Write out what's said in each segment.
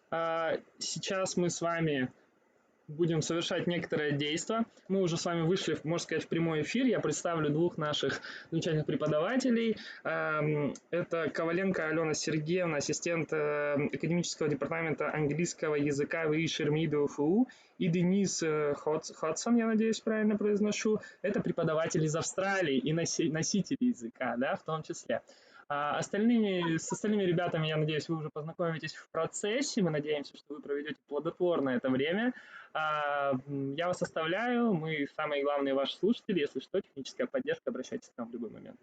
Сейчас мы с вами будем совершать некоторые действия. Мы уже с вами вышли, можно сказать, в прямой эфир. Я представлю двух наших замечательных преподавателей. Это Коваленко Алена Сергеевна, ассистент академического департамента английского языка ВИ-ШРМИ ДВФУ, и Denise Hodgson, я надеюсь, правильно произношу. Это преподаватель из Австралии и носитель языка, да, в том числе. С остальными ребятами, я надеюсь, вы уже познакомитесь в процессе. Мы надеемся, что вы проведете плодотворно это время. Я вас оставляю. Мы самые главные ваши слушатели. Если что, техническая поддержка, обращайтесь к нам в любой момент.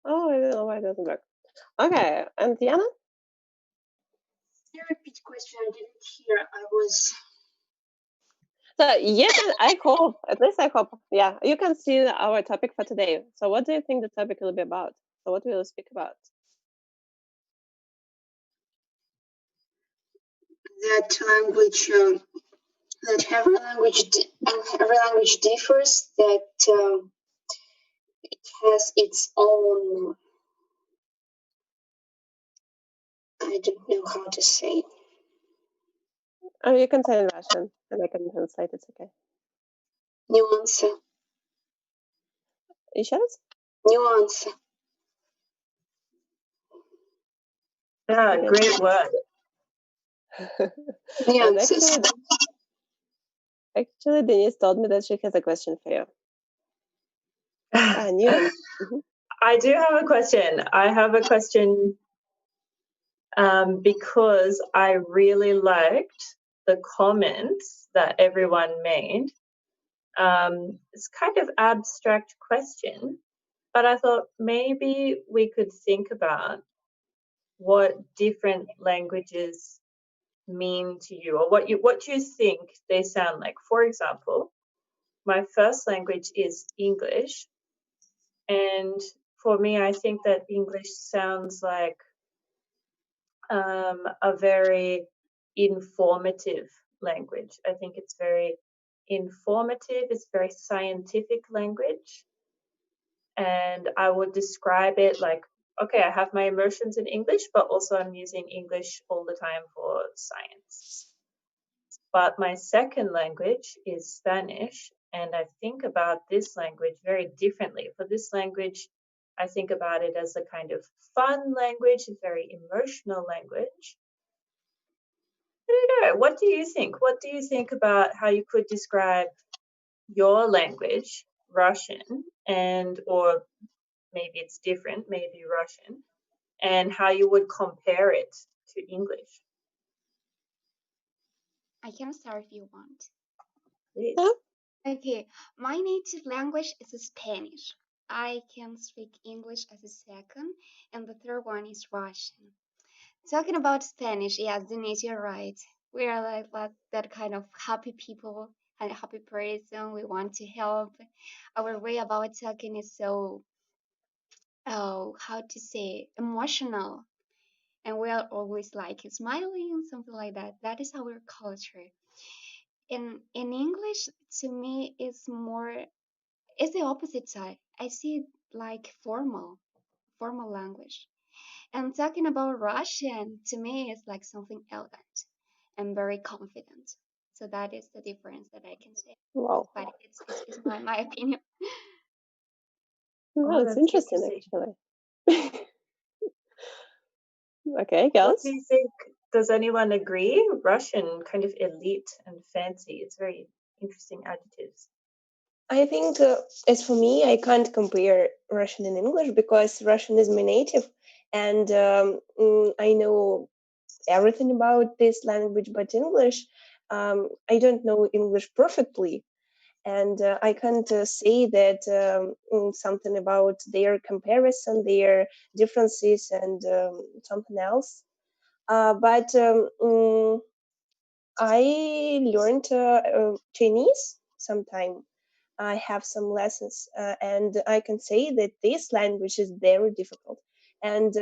Oh, I don't know why it doesn't work. Okay, and Diana? Can you repeat the question? I didn't hear. I was. So you can, I hope, at least I hope, yeah, you can see our topic for today. So what do you think the topic will be about? So what will we speak about? That language, that every language differs. That it has its own. I don't know how to say. Oh, you can say in Russian, and I can translate. It's okay. Нюансы. Еще раз? Нюансы. Great word. And Нюансы. actually, Denise told me that she has a question for you. Nuance. I do have a question. I have a question because I really liked the comments that everyone made. It's kind of abstract question, but I thought maybe we could think about what different languages mean to you, or what you think they sound like. For example, my first language is English, and for me, I think that English sounds like a very informative language. I think it's very informative. It's very scientific language, and I would describe it like, okay, I have my emotions in English, but also I'm using English all the time for science. But my second language is Spanish, and I think about this language very differently. For this language, I think about it as a kind of fun language, a very emotional language. I don't know. What do you think? What do you think about how you could describe your language, Russian, or maybe it's different, maybe Russian, and how you would compare it to English? I can start if you want. Please. Okay, my native language is Spanish. I can speak English as a second, and the third one is Russian. Talking about Spanish, yes, Denise, you're right. We are like that kind of happy people and happy person. We want to help. Our way about talking is so, how to say, emotional. And we are always like smiling, something like that. That is our culture. in English, to me, it's the opposite side. I see it like formal language. And talking about Russian, to me, it's like something elegant and very confident. So that is the difference that I can say. Wow. But it's my opinion. Well, it's that's interesting, actually. Okay, What girls. do you think? Does anyone agree? Russian, kind of elite and fancy. It's very interesting adjectives. I think, as for me, I can't compare Russian and English because Russian is my native, and I know everything about this language. But English, I don't know English perfectly, and I can't say that something about their comparison, their differences, and something else. But I learned Chinese sometime. I have some lessons, and I can say that this language is very difficult. And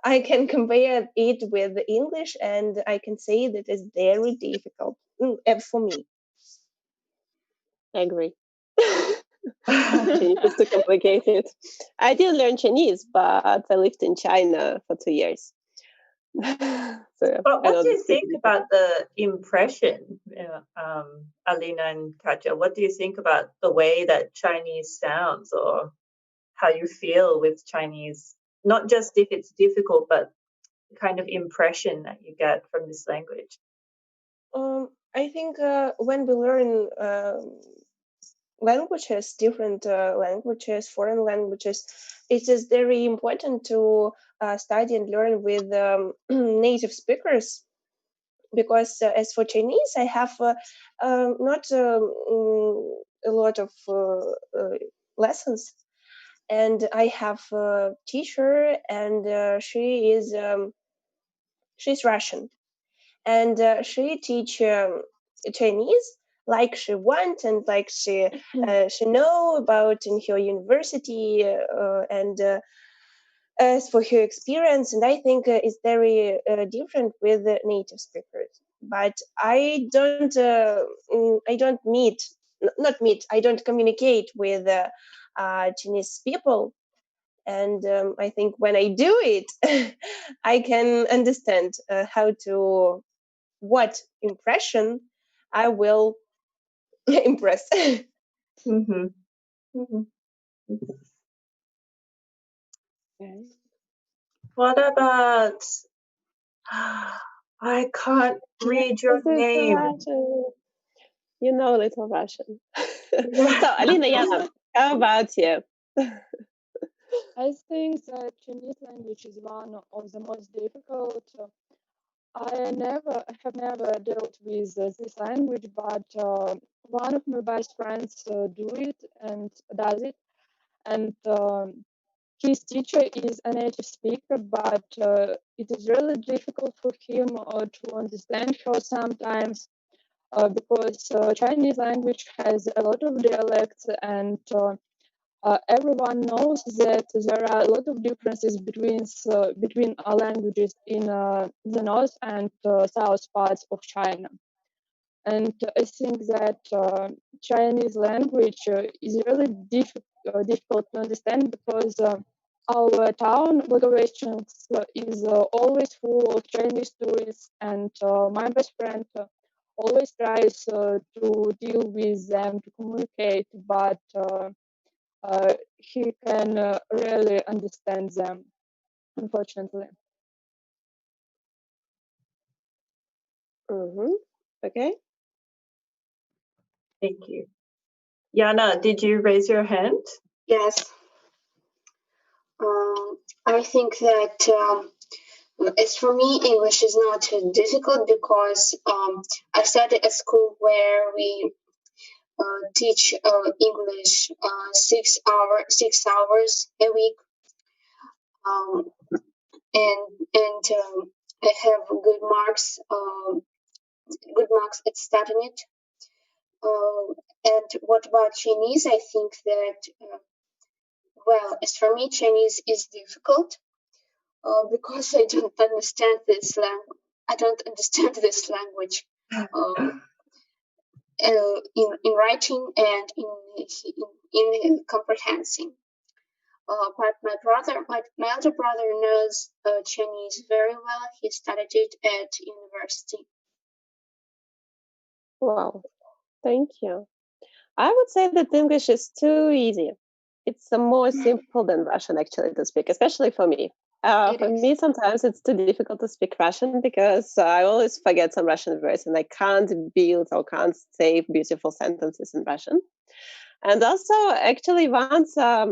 I can compare it with English, and I can say that it's very difficult for me. I agree. Chinese is too complicated. I did learn Chinese, but I lived in China for 2 years. So But I what do don't you speak think it. about the impression, Alena and Katja? What do you think about the way that Chinese sounds, or how you feel with Chinese? Not just if it's difficult, but the kind of impression that you get from this language. I think when we learn languages, different languages, foreign languages, it is very important to study and learn with native speakers. Because as for Chinese, I have not a lot of lessons, and I have a teacher, and she's Russian, and she teach Chinese like she want and like she know about in her university, and as for her experience, and I think it's very different with the native speakers. But I don't I don't communicate with Chinese people, and I think when I do it, I can understand what impression I will impress. Mm-hmm. Mm-hmm. Okay. What about? I can't read your This is name. Russian. You know little Russian. Yeah. So, Alina, Yana, how about you? I think that Chinese language is one of the most difficult. I have never dealt with this language, but one of my best friends do it and does it, and his teacher is a native speaker, but it is really difficult for him to understand her sometimes because Chinese language has a lot of dialects, and everyone knows that there are a lot of differences between languages in the north and south parts of China. And I think that Chinese language is really difficult to understand because our town locations is always full of Chinese tourists, and my best friend always tries to deal with them, to communicate, but he can really understand them, unfortunately. Okay. Thank you. Yana, did you raise your hand? Yes. I think that as for me, English is not difficult because I studied at school where we teach English 6 hours a week, and I have good marks at studying it. And what about Chinese? I think that well, as for me, Chinese is difficult because I don't understand this language. in writing and in comprehension. But my elder brother knows Chinese very well. He studied it at university. Wow, thank you. I would say that English is too easy. It's more simple than Russian actually to speak, especially for me. For me, sometimes it's too difficult to speak Russian because I always forget some Russian words and I can't build or can't say beautiful sentences in Russian. And also, actually, once I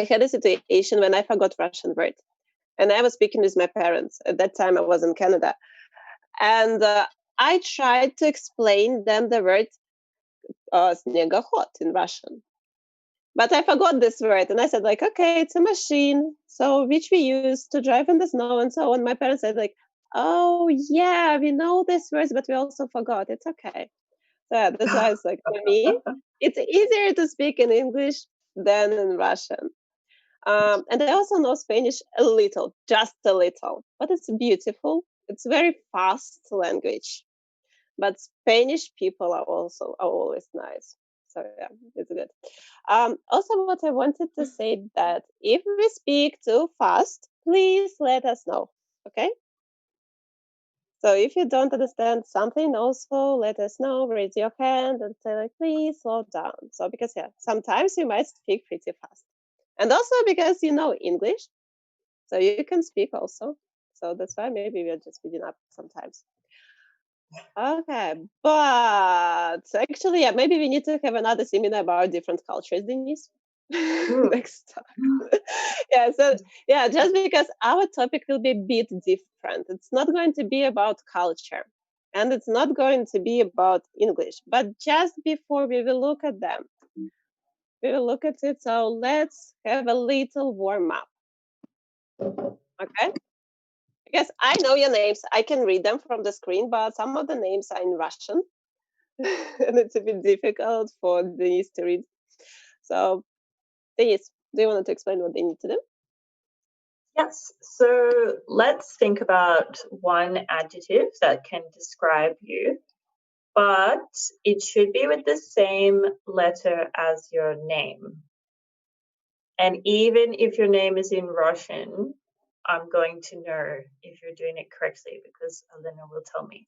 had a situation when I forgot Russian word, and I was speaking with my parents. At that time, I was in Canada, and I tried to explain them the word "снегоход" in Russian. But I forgot this word, and I said, like, okay, it's a machine, so which we use to drive in the snow and so on. My parents said, like, oh yeah, we know this word, but we also forgot. It's okay. So yeah, that's why it's like for me, it's easier to speak in English than in Russian. And I also know Spanish a little, just a little, but it's beautiful. It's very fast language. But Spanish people are always nice. So yeah, it's good. Also, what I wanted to say that if we speak too fast, please let us know. Okay. So if you don't understand something, also let us know. Raise your hand and say like, please slow down. So because yeah, sometimes you might speak pretty fast, and also because you know English, so you can speak also. So that's why maybe we're just speeding up sometimes. Okay, but actually, yeah, maybe we need to have another seminar about different cultures, Denise. Next time. Yeah, so yeah, just because our topic will be a bit different. It's not going to be about culture and it's not going to be about English, but just before we will look at them, we will look at it. So let's have a little warm up. Okay? Because I know your names. I can read them from the screen, but some of the names are in Russian. And it's a bit difficult for Denise to read. So, Denise, do you want to explain what they need to do? Yes. So let's think about one adjective that can describe you, but it should be with the same letter as your name. And even if your name is in Russian, I'm going to know if you're doing it correctly because Alena will tell me.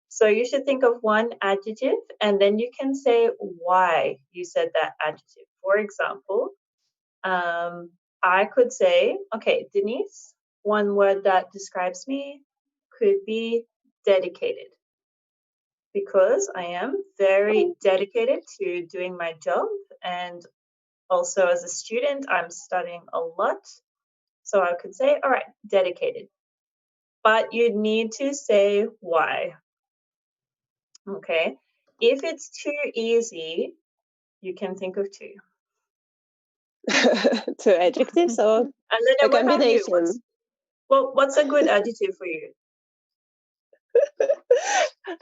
So you should think of one adjective and then you can say why you said that adjective. For example, I could say, okay, Denise, one word that describes me could be dedicated because I am very dedicated to doing my job, and also as a student, I'm studying a lot. So I could say, all right, dedicated. But you need to say why. Okay. If it's too easy, you can think of two. Two adjectives or a combination? What's a good adjective for you?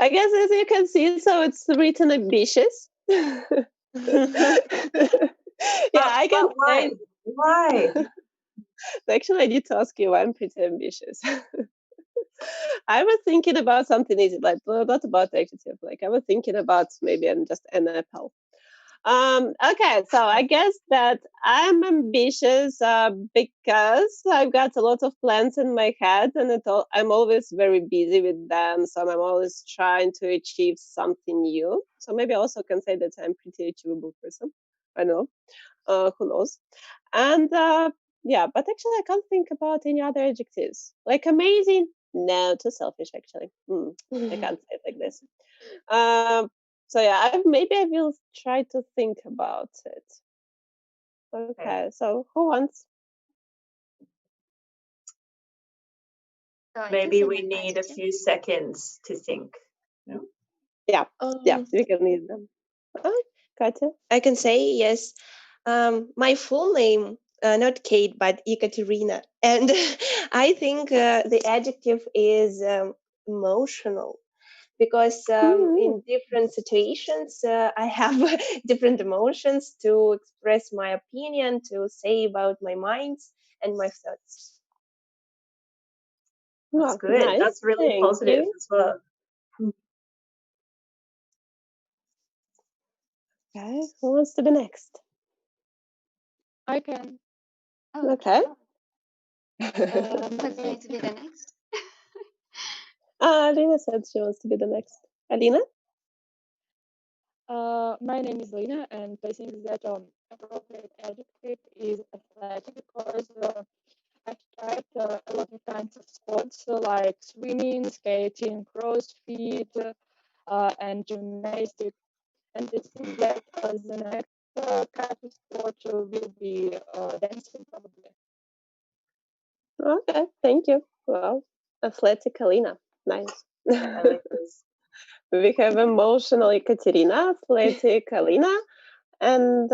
I guess as you can see, so it's written ambitious. Yeah, I can why? say. Why? Actually, I need to ask you why I'm pretty ambitious. I was thinking about something easy, like not about adjective. Like I was thinking about maybe I'm just an apple. Okay, so I guess that I'm ambitious because I've got a lot of plans in my head, and I'm always very busy with them. So I'm always trying to achieve something new. So maybe I also can say that I'm a pretty achievable person. I know. Who knows? And yeah, but actually, I can't think about any other adjectives. Like amazing? No, too selfish. Actually, I can't say it like this. So yeah, maybe I will try to think about it. Okay, so who wants? So maybe we need a few seconds to think. No? Yeah, we can need them. Katya? I can say yes. My full name, not Kate, but Ekaterina. And I think the adjective is emotional. Because in different situations, I have different emotions to express my opinion, to say about my minds and my thoughts. That's good. Nice. That's really positive as well. Okay, who wants to be next? I can. Oh, Okay. what's going to be the next? Alina said she wants to be the next. Alina? My name is Lina, and I think that appropriate adjective is athletic because I've tried a lot of kinds of sports like swimming, skating, CrossFit, and gymnastics. And it seems that the next kind of sport will be dancing, probably. Okay, thank you. Well, athletic Alina. Nice. I like this. We have emotional Ekaterina, athletic Alina, and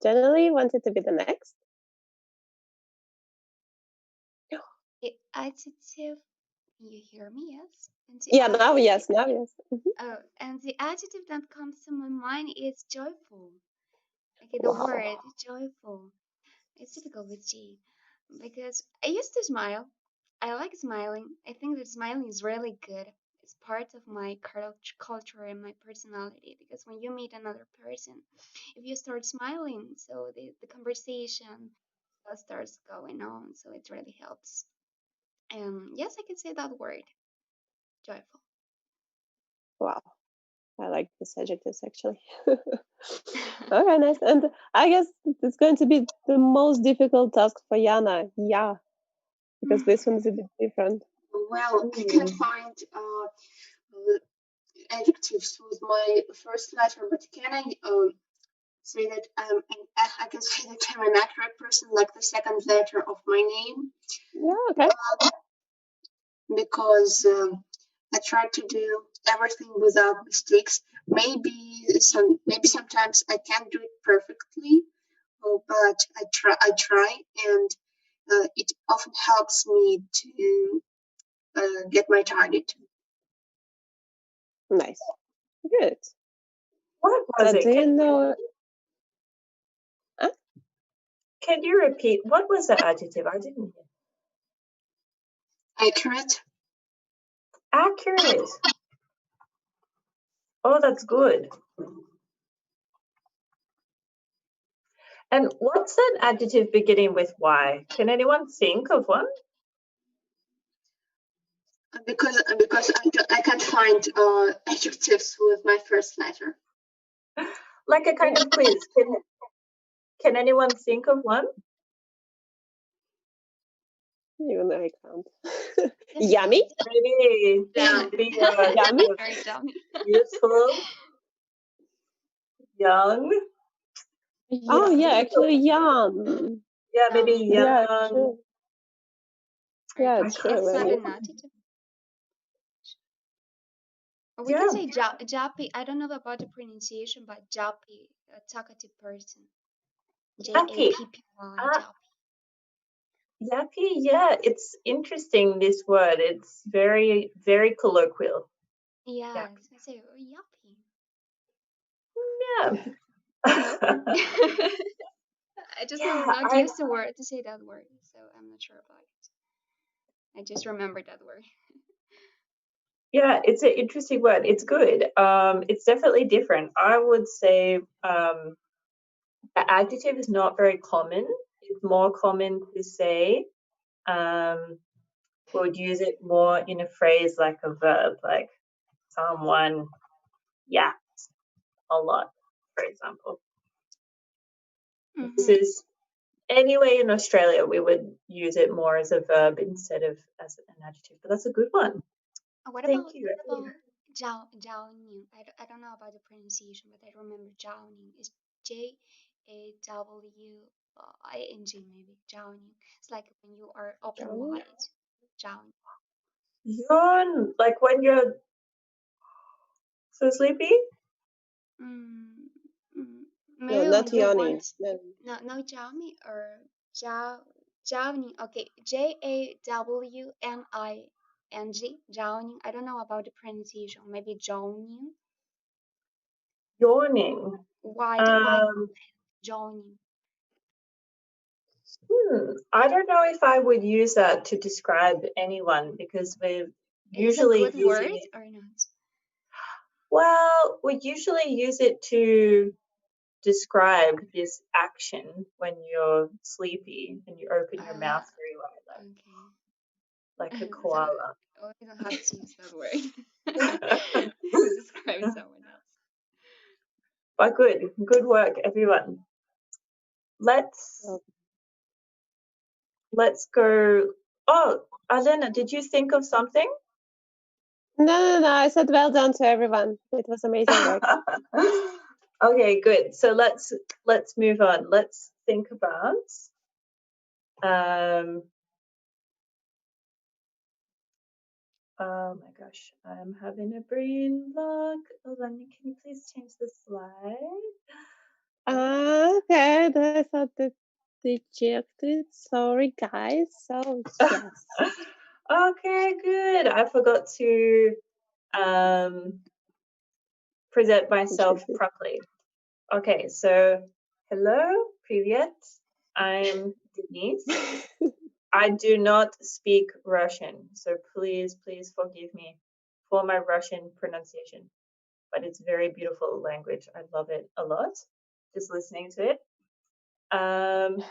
generally wanted to be the next. The adjective, you hear me, yes? And the Yeah, now yes, now yes. Oh, and the adjective that comes to my mind is joyful. Okay, the Wow. word joyful. It's typical with G because I used to smile. I like smiling. I think that smiling is really good. It's part of my culture and my personality because when you meet another person, if you start smiling, so the conversation starts going on, so it really helps. Yes, I can say that word, joyful. Wow. I like this adjectives actually. Okay, nice. And I guess it's going to be the most difficult task for Yana. Yeah, because this one's a bit different. Well, I can find adjectives with my first letter, but can I say that I can say that I'm an accurate person, like the second letter of my name? Yeah, okay. Because I try to do everything without mistakes. Maybe sometimes I can't do it perfectly, but I try, and it often helps me to get my target. Nice. Good. What was it? Do you know? Can you repeat? What was the adjective? I didn't hear. Accurate. Accurate. Oh, that's good. And what's an adjective beginning with Y? Can anyone think of one? Because I can't find adjectives with my first letter. Like a kind of quiz. Can anyone think of one? Even though I can't. Yummy? Maybe. Yeah. Yummy? Very dummy. Useful. Young. Oh yeah, actually yum. Yeah, maybe young. Yeah, true. Yeah, It's true. not Maybe. an adjective. Or we can say jappy. I don't know about the pronunciation, but jappy, a talkative person. Yappy. Jappy. Yappy, yeah, it's interesting, this word. It's very, very colloquial. Yeah, Yappy. I was gonna say yappy. Yeah. I just Yeah, not used the word to say that word, so I'm not sure about it. I just remember that word. Yeah, it's an interesting word. It's good. It's definitely different. I would say the adjective is not very common. It's more common to say. We would use it more in a phrase like a verb, like someone yaps a lot, for example. Mm-hmm. This is anyway in Australia we would use it more as a verb instead of as an adjective, but that's a good one. What Thank about you. Jiaoning? I don't know about the pronunciation, but I remember Jiaoning is Jawing maybe Jiaoning. It's like when you are open wide. Jiaoning. Yawn, like when you're so sleepy? Maybe No, not when you yawning. want no Jiaoning or Jiaoning. Okay, Jawning. Jiaoning. I don't know about the pronunciation. Maybe Jiaoning. Yawning. Wide Jiaoning. I don't know if I would use that to describe anyone because we're usually Is it a good word or not? Well, we usually use it to describe this action when you're sleepy and you open your mouth very wide, like a koala. Oh, we don't have to use that word to describe someone else. But good work, everyone. Let's go. Oh, Alena, did you think of something? No. I said well done to everyone. It was amazing work. Okay, good. So let's move on. Let's think about oh my gosh, I'm having a brain block. Alena, can you please change the slide? Okay, I thought that dejected. Sorry, guys. So yes. Okay, good. I forgot to present myself properly. Okay, so hello, привет. I'm Denise. I do not speak Russian, so please forgive me for my Russian pronunciation. But it's a very beautiful language. I love it a lot, just listening to it.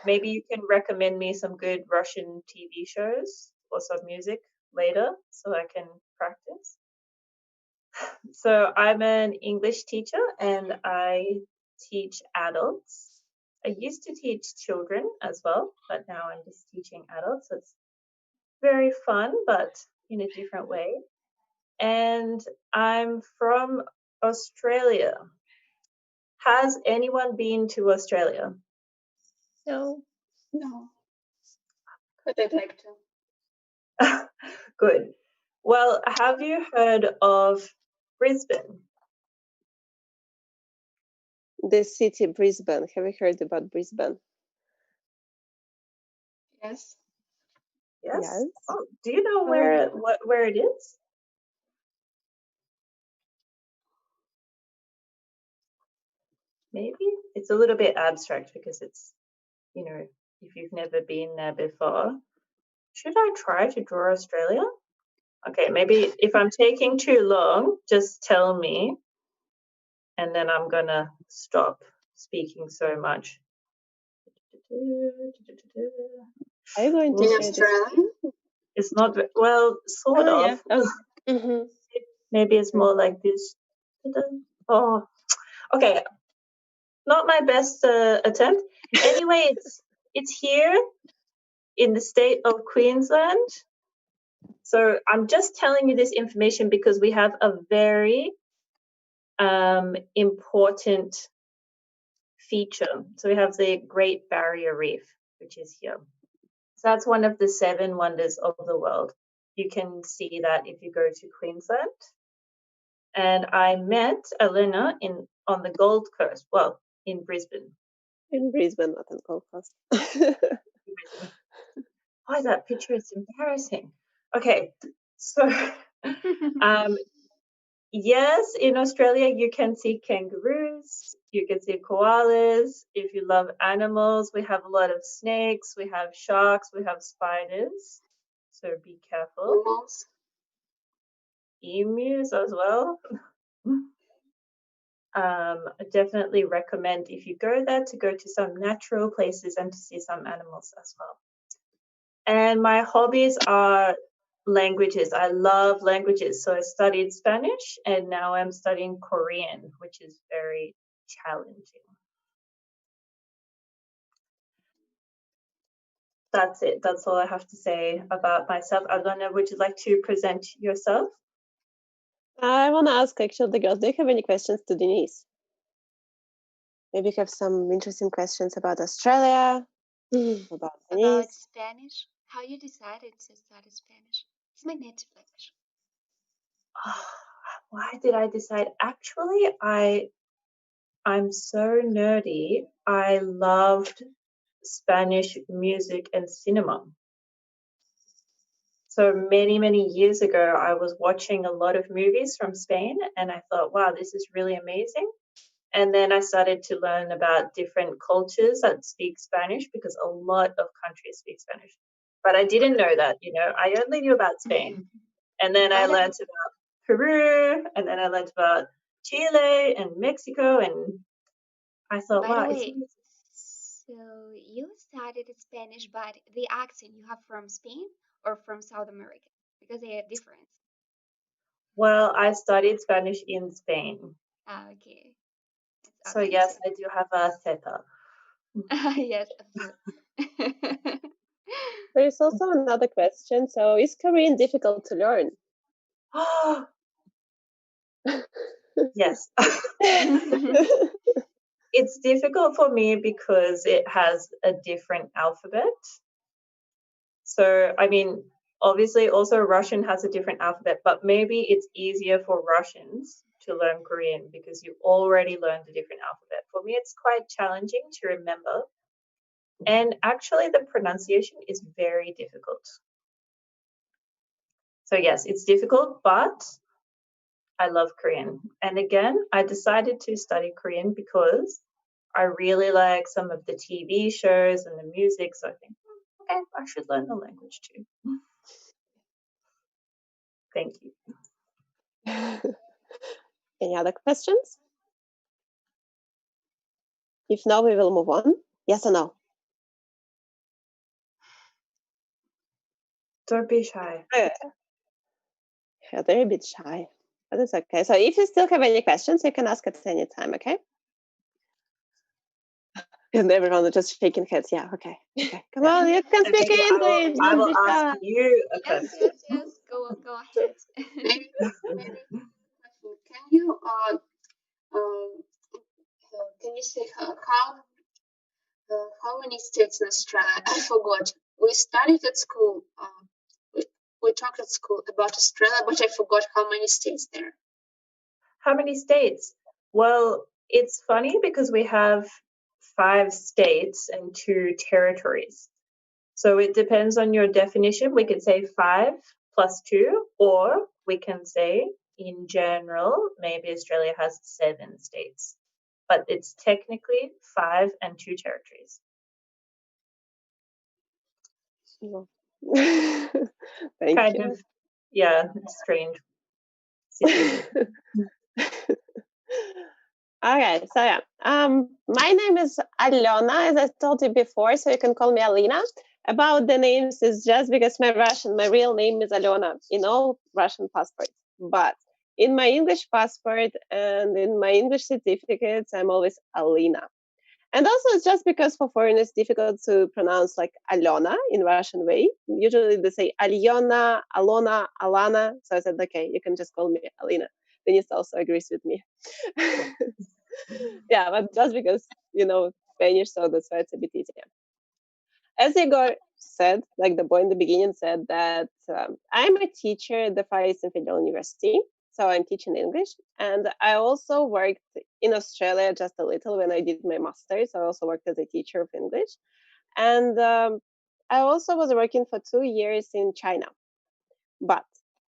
Maybe you can recommend me some good Russian TV shows or some music later so I can practice. So I'm an English teacher and I teach adults. I used to teach children as well, but now I'm just teaching adults. So it's very fun, but in a different way. And I'm from Australia. Has anyone been to Australia? No. But I'd like to. Good. Well, have you heard of Brisbane? The city Brisbane. Have you heard about Brisbane? Yes. Yes. Oh, do you know where it is? Maybe it's a little bit abstract because it's, you know, if you've never been there before. Should I try to draw Australia? Okay, maybe if I'm taking too long, just tell me, and then I'm gonna stop speaking so much. Are you going to In share this? Australia? It's not well, sort of. Yeah. Oh. Mm-hmm. Maybe it's more like this. Oh, okay. Not my best attempt. Anyway, it's here in the state of Queensland. So I'm just telling you this information because we have a very important feature. So we have the Great Barrier Reef, which is here. So that's one of the 7 wonders of the world. You can see that if you go to Queensland. And I met Alena on the Gold Coast. Well, in Brisbane. In Brisbane, not in Gold Coast. Oh, that picture is embarrassing. Okay, so yes, in Australia you can see kangaroos, you can see koalas. If you love animals, we have a lot of snakes, we have sharks, we have spiders. So be careful. Animals. Emus as well. I definitely recommend if you go there to go to some natural places and to see some animals as well. And my hobbies are languages. I love languages. So I studied Spanish and now I'm studying Korean, which is very challenging. That's it. That's all I have to say about myself. Alena, would you like to present yourself? I want to ask actually the girls, do you have any questions to Denise? Maybe you have some interesting questions about Australia, about Denise. About Spanish, how you decided to study Spanish? It's my native language. Why did I decide? Actually, I'm so nerdy. I loved Spanish music and cinema. So many years ago, I was watching a lot of movies from Spain and I thought, wow, this is really amazing. And then I started to learn about different cultures that speak Spanish because a lot of countries speak Spanish. But I didn't know that, you know, I only knew about Spain. And then I learned about Peru, and then I learned about Chile and Mexico, and I thought, By the wow, way, so you studied Spanish, but the accent you have from Spain or from South America? Because they are different. well, I studied Spanish in Spain. Ah, okay. It's So yes, I do have a theta. yes. There is also another question. So, is Korean difficult to learn? Yes. It's difficult for me because it has a different alphabet. So, I mean, obviously also Russian has a different alphabet, but maybe it's easier for Russians to learn Korean because you already learned a different alphabet. For me, it's quite challenging to remember. And actually, the pronunciation is very difficult. So yes, it's difficult, but I love Korean. And again, I decided to study Korean because I really like some of the TV shows and the music. So I think, okay, I should learn the language too. Thank you. Any other questions? If no, we will move on. Yes or no? Don't be shy. Yeah, they're a bit shy, but it's okay. So if you still have any questions, you can ask at any time, okay? And everyone is just shaking heads. Yeah, okay. Come on, you can speak Okay, English. I Don't will be ask shy. you a yes, question. yes. Go ahead. Can you say how many states in Australia? I forgot. We studied at school. We talked at school about Australia, but I forgot how many states there. How many states? Well, it's funny because we have 5 states and 2 territories. So it depends on your definition. We can say 5 plus 2, or we can say in general, maybe Australia has 7 states, but it's technically 5 and 2 territories. Thank Kind you. of, yeah, strange situation. Okay, so yeah, my name is Alena, as I told you before, so you can call me Alina. About the names is just because my real name is Alena in all Russian passports, but in my English passport and in my English certificates, I'm always Alina. And also it's just because for foreigners it's difficult to pronounce like Alena in Russian way. Usually they say Alyona, Alona, Alana. So I said, okay, you can just call me Alina. Denise also agrees with me. Yeah, but just because, Spanish, so that's why it's a bit easier. As Igor said, like the boy in the beginning said that I'm a teacher at the Far Eastern Federal University. So I'm teaching English. And I also worked in Australia just a little when I did my master's. I also worked as a teacher of English. And I also was working for 2 years in China. But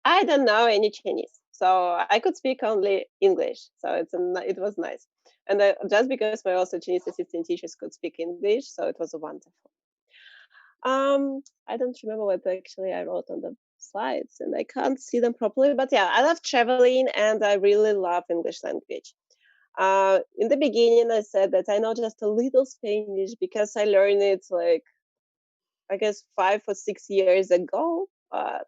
I don't know any Chinese. So I could speak only English. So it was nice. And just because my also Chinese assistant teachers could speak English, so it was wonderful. I don't remember what actually I wrote on the slides and I can't see them properly, but yeah, I love traveling and I really love English language. In the beginning, I said that I know just a little Spanish because I learned it like, I guess 5 or 6 years ago, but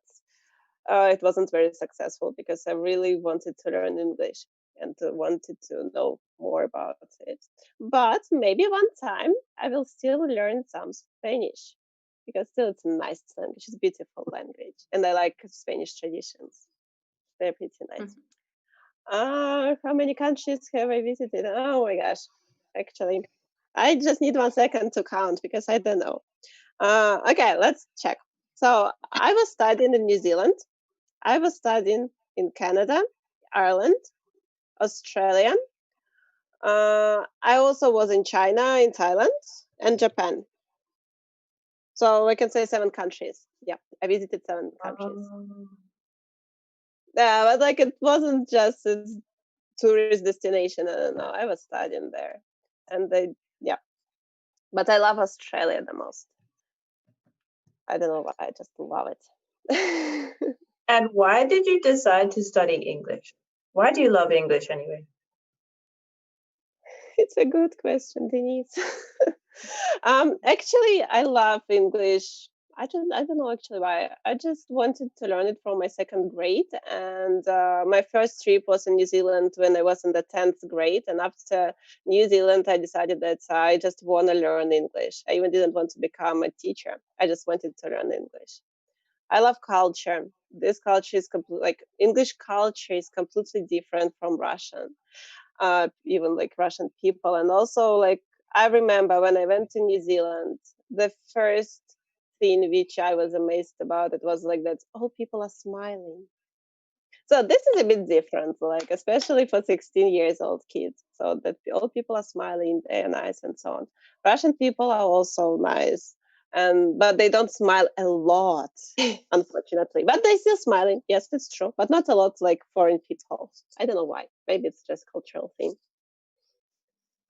it wasn't very successful because I really wanted to learn English and wanted to know more about it. But maybe one time I will still learn some Spanish because still it's a nice language. It's a beautiful language. And I like Spanish traditions. They're pretty nice. How many countries have I visited? Oh my gosh. Actually, I just need 1 second to count because I don't know. Okay, let's check. So I was studying in New Zealand. I was studying in Canada, Ireland, Australia. I also was in China, in Thailand, and Japan. So I can say 7 countries. Yeah, I visited 7 countries. Yeah, but like it wasn't just a tourist destination. I don't know. I was studying there, and yeah. But I love Australia the most. I don't know why. I just love it. And why did you decide to study English? Why do you love English anyway? It's a good question, Denise. Actually, I love English. I don't know actually why. I just wanted to learn it from my second grade, and my first trip was in New Zealand when I was in the 10th grade. And after New Zealand, I decided that I just want to learn English. I even didn't want to become a teacher. I just wanted to learn English. I love culture. This culture is like English culture is completely different from Russian. Even like Russian people. And also, like, I remember when I went to New Zealand, the first thing which I was amazed about, it was like that all people are smiling. So this is a bit different, like especially for 16 years old kids. So that all people are smiling, they're nice and so on. Russian people are also nice. But they don't smile a lot, unfortunately. But they're still smiling. Yes, it's true. But not a lot like foreign people. I don't know why. Maybe it's just cultural thing.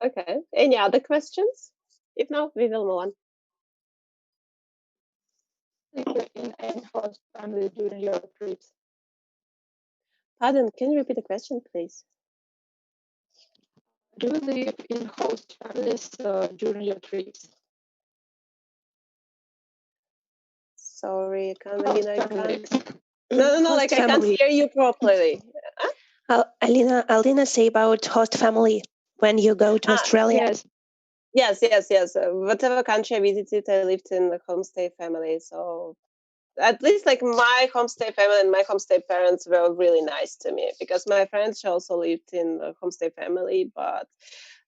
Okay. Any other questions? If not, we will move on. In any host family during your trips? Pardon, can you repeat the question, please? Do you live in host families during your trips? Sorry, Host I families. can't. No, like I can't hear you properly. Alena, say about host family when you go to Australia. Yes. Whatever country I visited, I lived in a homestay family. So at least like my homestay family and my homestay parents were really nice to me, because my friends, she also lived in a homestay family, but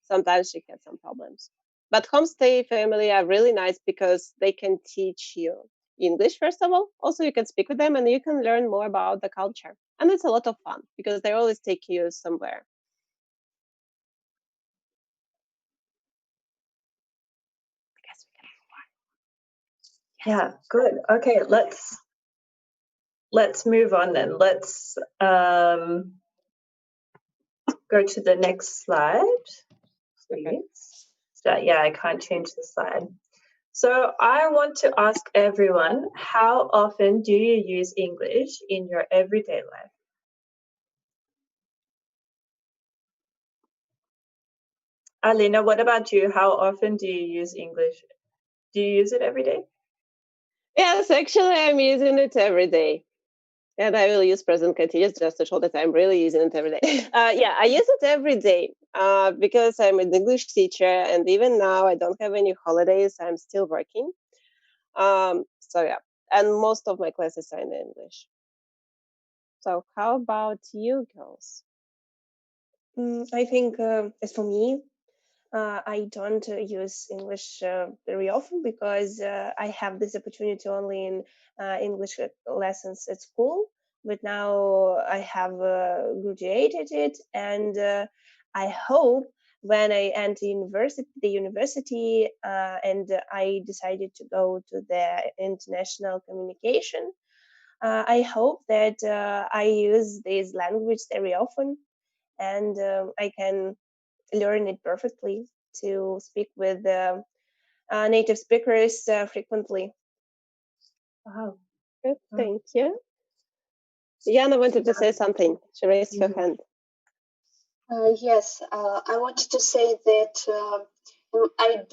sometimes she had some problems. But homestay family are really nice because they can teach you English, first of all. Also, you can speak with them and you can learn more about the culture. And it's a lot of fun because they always take you somewhere. I guess we can move on. Yeah, good. Okay, let's move on then. Let's go to the next slide, please. Okay. So, yeah, I can't change the slide. So I want to ask everyone, how often do you use English in your everyday life? Alena, what about you? How often do you use English? Do you use it every day? Yes, actually, I'm using it every day. And I will use present continuous just to show that I'm really using it every day. Yeah, I use it every day because I'm an English teacher, and even now I don't have any holidays. I'm still working. So yeah, and most of my classes are in English. So how about you girls? I think as for me, I don't use English very often because I have this opportunity only in English lessons at school. But now I have graduated it, and I hope when I enter the university, and I decided to go to the international communication, I hope that I use this language very often, and I can learn it perfectly to speak with native speakers frequently. Wow. Good, thank you. Jana wanted to say something. She raised her hand. Yes, I wanted to say that I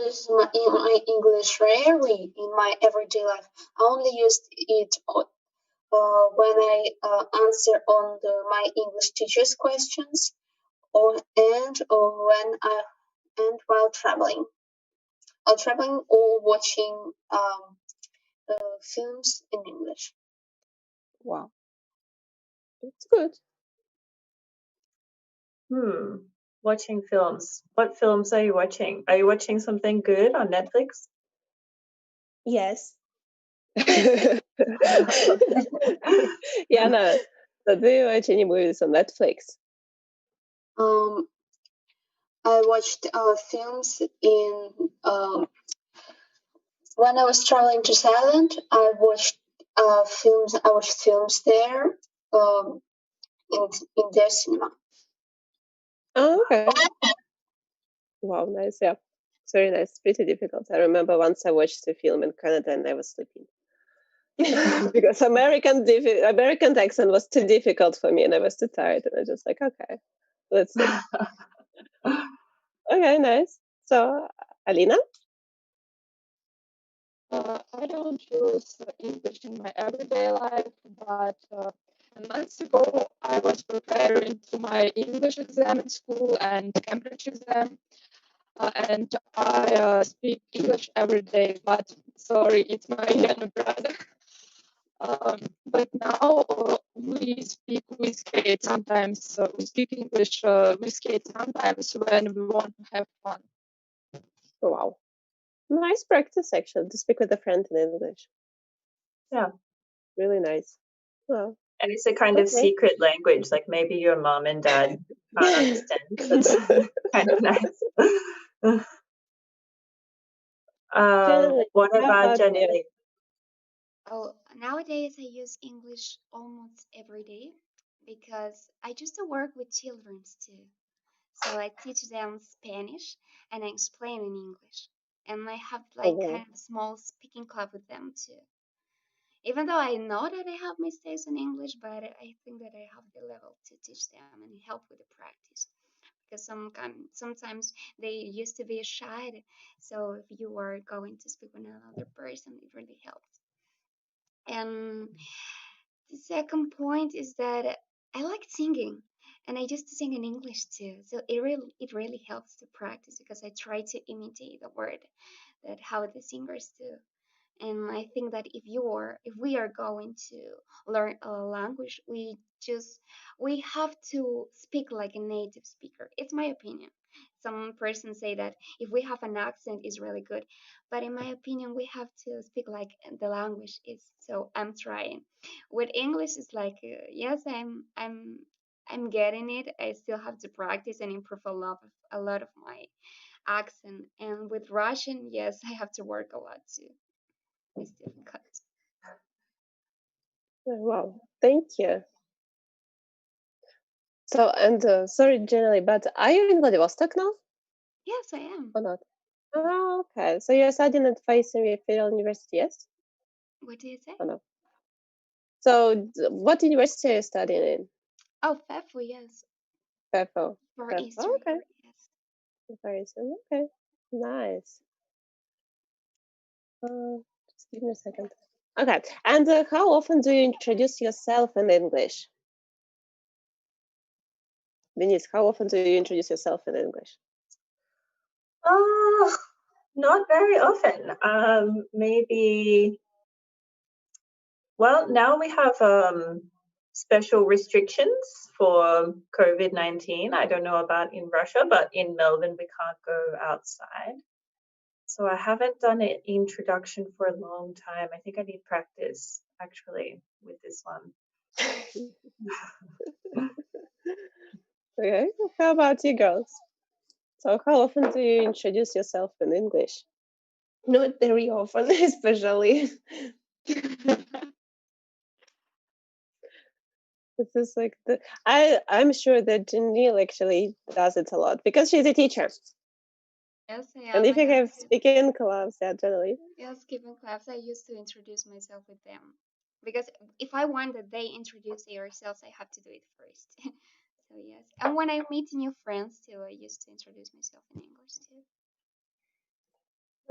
use my English rarely in my everyday life. I only used it when I answer on my English teacher's questions, or while traveling. Or watching films in English. Wow, it's good. Watching films. What films are you watching? Are you watching something good on Netflix? Yes. Jana, so do you watch any movies on Netflix? I watched films in when I was traveling to Thailand. I watched films there in their cinema. Oh, okay. Wow, nice. Yeah, it's very nice. Pretty difficult. I remember once I watched a film in Canada and I was sleeping because American accent was too difficult for me and I was too tired, and I was just like, okay, let's see. Okay, nice. So, Alina? I don't use English in my everyday life, but months ago I was preparing to my English exam at school and Cambridge exam, and I speak English every day. But sorry, it's my younger brother. But now we skate sometimes. We speak English. We skate sometimes when we want to have fun. Oh, wow. Nice practice, actually, to speak with a friend in English. Yeah. Really nice. Well, And it's a kind of secret language, like maybe your mom and dad can't understand. That's kind of nice. What about Janelle? Oh, nowadays I use English almost every day because I just work with children too. So I teach them Spanish and I explain in English. And I have like kind of small speaking club with them too. Even though I know that I have mistakes in English, but I think that I have the level to teach them and help with the practice. Because sometimes they used to be shy. So if you are going to speak with another person, it really helps. And the second point is that I like singing, and I used to sing in English too. So it really helps to practice because I try to imitate the word that how the singers do. And I think that if we are going to learn a language, we have to speak like a native speaker. It's my opinion. Some persons say that if we have an accent, it's really good, but in my opinion, we have to speak like the language is. So I'm trying. With English, it's like yes, I'm getting it. I still have to practice and improve a lot of my accent. And with Russian, yes, I have to work a lot too. It's difficult. Wow, thank you. So, and sorry, generally, but are you in Vladivostok now Yes, I am. or not? Oh, okay. So you're studying at Faisalvi Federal University, yes? What do you say? Or no? So, what university are you studying in? Oh, FEFU, yes. FEFO. For Eastern. Okay. Yes. Very soon. Okay. Nice. Just give me a second. Okay. And how often do you introduce yourself in English? Denise, how often do you introduce yourself in English? Not very often. Maybe. Well, now we have special restrictions for COVID-19. I don't know about in Russia, but in Melbourne we can't go outside. So I haven't done an introduction for a long time. I think I need practice actually with this one. Okay. How about you girls? So how often do you introduce yourself in English? Not very often, especially. This is like I'm sure that Janelle actually does it a lot because she's a teacher. Yes, I am. And if you have speaking clubs, yeah, generally. Yes, speaking clubs, I used to introduce myself with them. Because if I want that they introduce themselves, I have to do it first. So yes. And when I meet new friends too, I used to introduce myself in English too.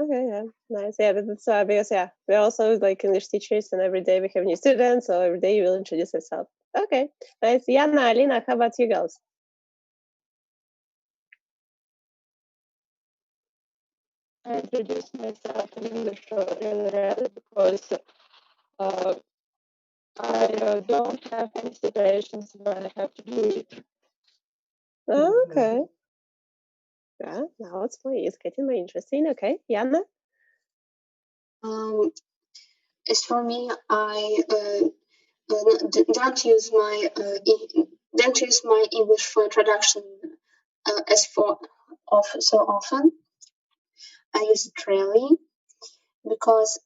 Okay, yeah, nice. Yeah, that's because yeah, we're also like English teachers, and every day we have new students, so every day you will introduce yourself. Okay, nice. Yana, Alina, how about you girls? I introduce myself in English really rarely because I don't have any situations when I have to do it. Okay. Yeah, now it's getting more interesting. Okay, Yana. As for me, I don't use my English for introduction so often. I use it rarely because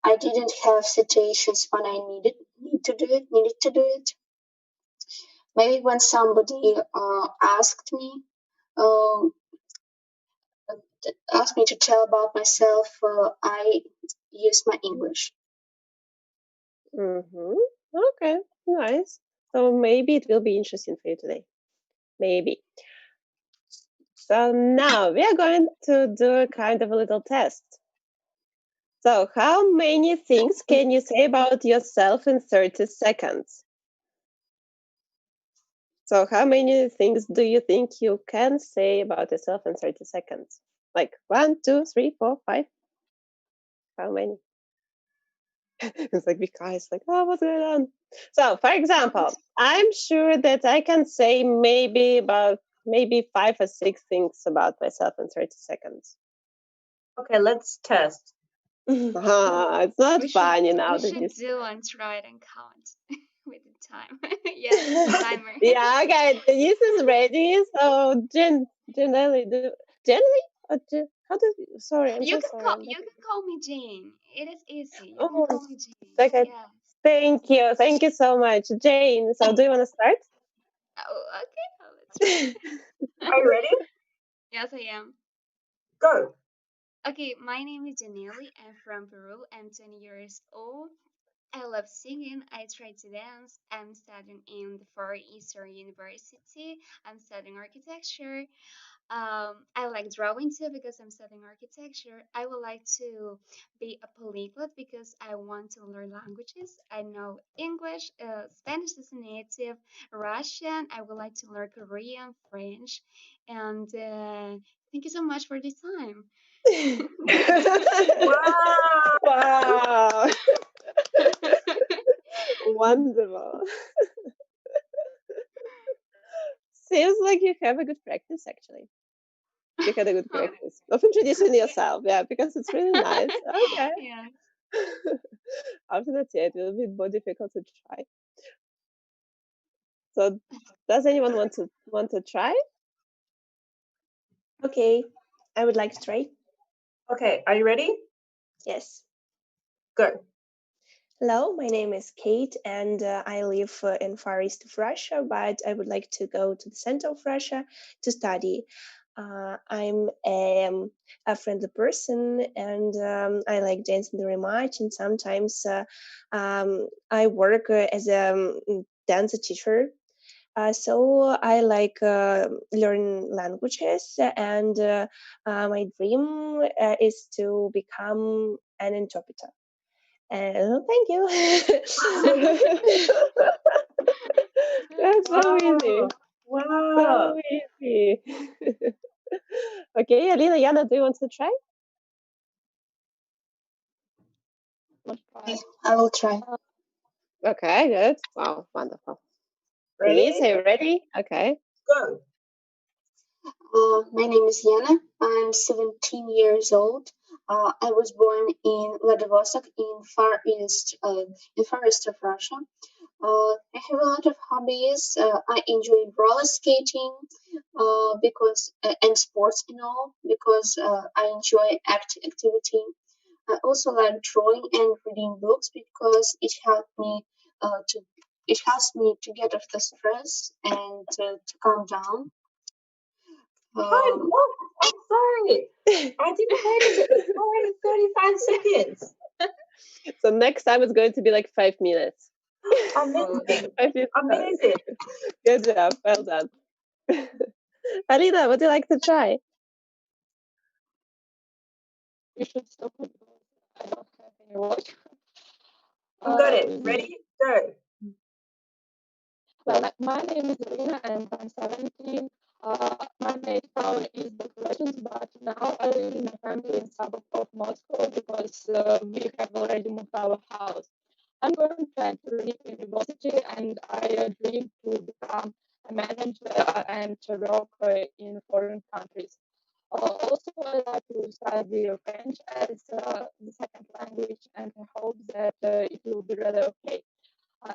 I didn't have situations when I needed to do it. Maybe when somebody asked me to tell about myself, I use my English. Okay, nice. So maybe it will be interesting for you today. Maybe. So now we are going to do a kind of a little test. So how many things can you say about yourself in 30 seconds? So how many things do you think you can say about yourself in 30 seconds? Like 1, 2, 3, 4, 5? How many? It's like Vika is like, oh, what's going on? So, for example, I'm sure that I can say maybe 5 or 6 things about myself in 30 seconds. Okay, let's test. It's not funny now. We should do and try it and count with the time. Yeah, timer. Yeah, okay. Denise is ready. So, Jenny, how do you, sorry, I'm You so can sorry. you can call me Jane. It is easy. You Oh, can call me Jane. okay. Yes. Thank you so much, Jane. So, do you want to start? Oh, okay. Let's try. Are you ready? Yes, I am. Go. Okay, my name is Janelle. I'm from Peru. I'm 20 years old. I love singing. I try to dance. I'm studying in the Far Eastern University. I'm studying architecture. I like drawing too because I'm studying architecture. I would like to be a polyglot because I want to learn languages. I know English, Spanish is a native, Russian. I would like to learn Korean, French, and thank you so much for this time. Wow. Wonderful. Seems like you have a good practice, actually. You had a good practice of introducing yourself, yeah, because it's really nice. Okay. Yeah. After that, yeah, it will be more difficult to try. So, does anyone want to try? Okay, I would like to try. Okay, are you ready? Yes. Go. Hello, my name is Kate, and I live in Far East of Russia, but I would like to go to the center of Russia to study. I'm a friendly person, and I like dancing very much. And sometimes I work as a dance teacher. So I like learn languages, and my dream is to become an interpreter. Thank you. That's so easy. Wow. So easy. Okay, Alina, Yana, do you want to try? I will try. Okay, good. Wow, wonderful. Ready? Denise, are you ready? Okay. Go. My name is Yana. I'm 17 years old. I was born in Vladivostok in Far East of Russia. I have a lot of hobbies. I enjoy roller skating and sports and all because I enjoy activity. I also like drawing and reading books because it helps me to get off the stress and to calm down. I'm sorry. I didn't notice it. It's already 35 seconds. So next time it's going to be like 5 minutes. Amazing. 5 minutes. Amazing. Good job. Well done. Alina, would you like to try? You should stop it because I don't have any watch. You got it. Ready? Go. Well, my name is Irina and I'm 17. My native town is the Russians, but now I live in a family in suburb of Moscow because we have already moved our house. I'm going to enter university and I dream to become a manager and to work in foreign countries. Also, I like to study French as the second language, and I hope that it will be really okay.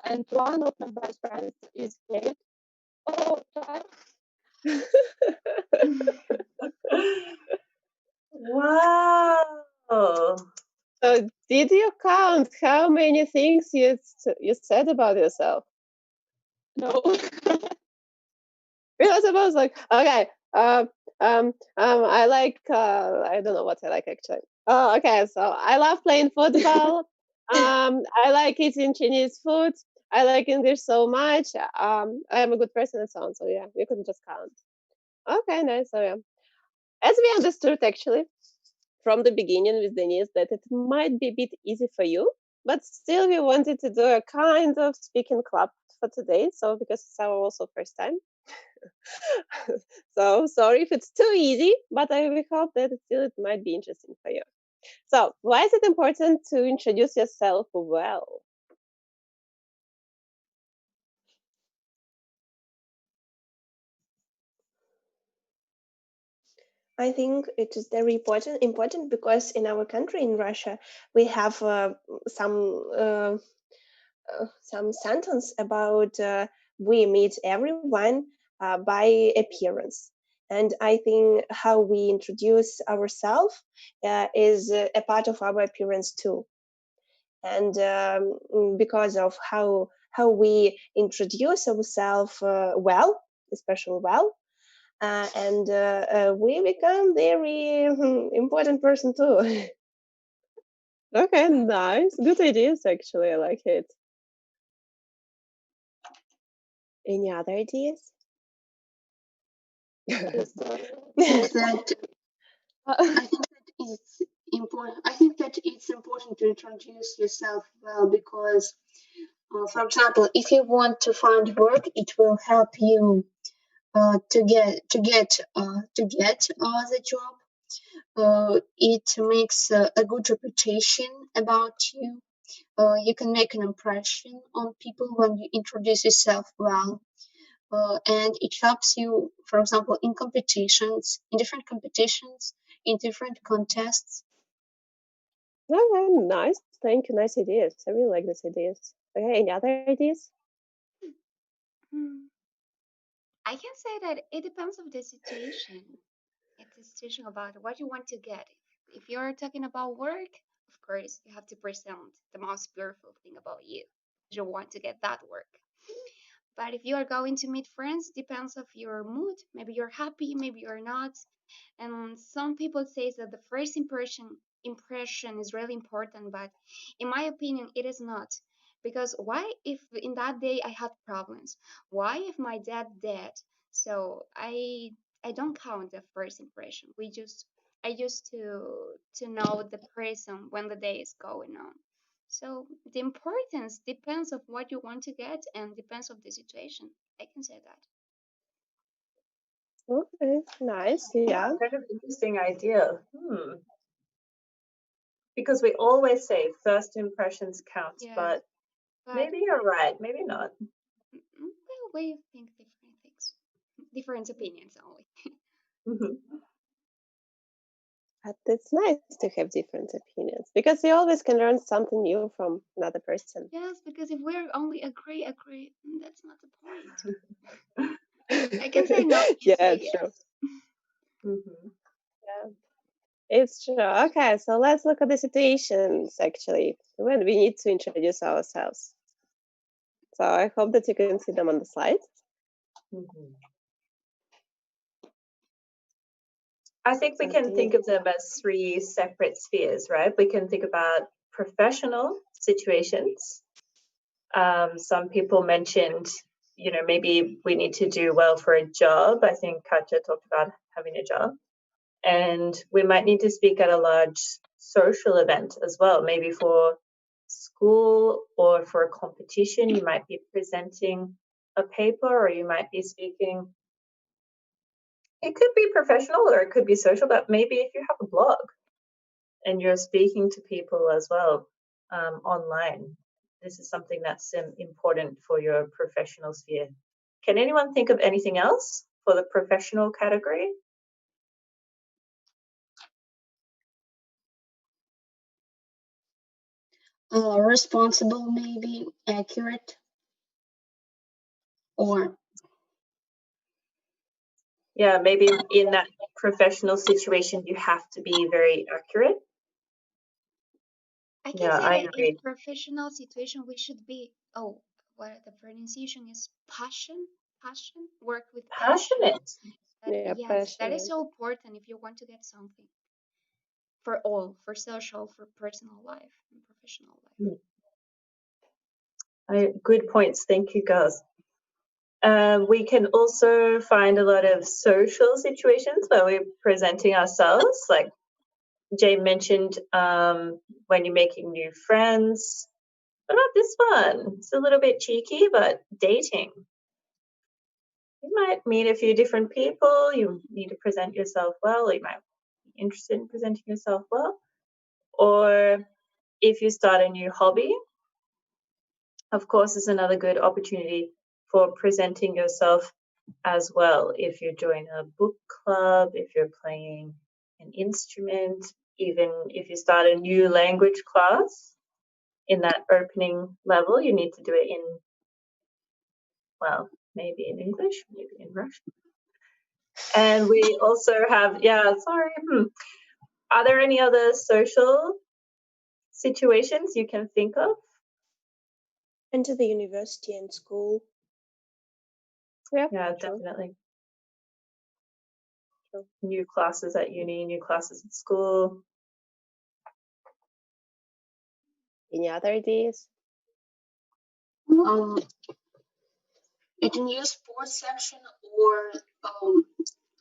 And one of my best friends is Kate. Oh, time. Wow. So did you count how many things you said about yourself? No. Because I was like, okay, I like, I don't know what I like actually. Oh, okay, so I love playing football. I like eating Chinese food. I like English so much. I am a good person and so on. So yeah, you couldn't just count. Okay, nice. So yeah. as we understood actually from the beginning with Denise that it might be a bit easy for you, but still we wanted to do a kind of speaking club for today. So because it's our also first time. So sorry if it's too easy, but we hope that it might be interesting for you. So why is it important to introduce yourself well? I think it is very important because in our country, in Russia, we have some sentence about we meet everyone by appearance. And I think how we introduce ourselves is a part of our appearance too. And because of how we introduce ourselves well, especially well, and we become very important person too. Okay, nice. Good ideas, actually. I like it. Any other ideas? I think that it's important to introduce yourself well because, for example, if you want to find work, it will help you to get the job. It makes a good reputation about you. You can make an impression on people when you introduce yourself well. And it helps you, for example, in competitions, in different competitions, in different contests. Okay, nice. Thank you. Nice ideas. I really like these ideas. Okay, any other ideas? I can say that it depends on the situation. It's a situation about what you want to get. If you're talking about work, of course, you have to present the most beautiful thing about you. You want to get that work. But if you are going to meet friends, depends of your mood. Maybe you're happy, maybe you're not. And some people say that the first impression is really important, but in my opinion, it is not. Because why if in that day I had problems? Why if my dad dead? So I don't count the first impression. I used to know the person when the day is going on. So the importance depends of what you want to get and depends of the situation. I can say that. Okay, nice. Yeah. Kind of interesting idea. Because we always say first impressions count, Yeah, but maybe you're right, maybe not. Well, we think different things, different opinions only. But it's nice to have different opinions because you always can learn something new from another person. Yes, because if we're only agree, that's not the point. I can say no, you Yeah, say true. yes. Yeah, it's true. Okay, so let's look at the situations actually when we need to introduce ourselves. So I hope that you can see them on the slide. I think we can think of them as 3 separate spheres, right? We can think about professional situations. Some people mentioned, maybe we need to do well for a job. I think Katja talked about having a job. And we might need to speak at a large social event as well, maybe for school or for a competition. You might be presenting a paper or you might be speaking. It could be professional or it could be social, but maybe if you have a blog and you're speaking to people as well online, this is something that's important for your professional sphere. Can anyone think of anything else for the professional category? Responsible, maybe accurate, or yeah, maybe in that professional situation you have to be very accurate. I can say that in professional situation we should be what the pronunciation is passion, work with passionate. Yeah, yes, passionate. that is so important if you want to get something for all, for social, for personal life and professional life. Good points. Thank you, girls. We can also find a lot of social situations where we're presenting ourselves, like Jay mentioned, when you're making new friends. What about this one? It's a little bit cheeky, but dating. You might meet a few different people. You need to present yourself well, or you might be interested in presenting yourself well. Or if you start a new hobby, of course, it's another good opportunity for presenting yourself as well. If you join a book club, if you're playing an instrument, even if you start a new language class, in that opening level, you need to do it in, well, maybe in English, maybe in Russian. And we also have, are there any other social situations you can think of? Enter the university and school. Yeah, true. definitely. True. New classes at uni, new classes at school. Any other ideas? At a new sports section or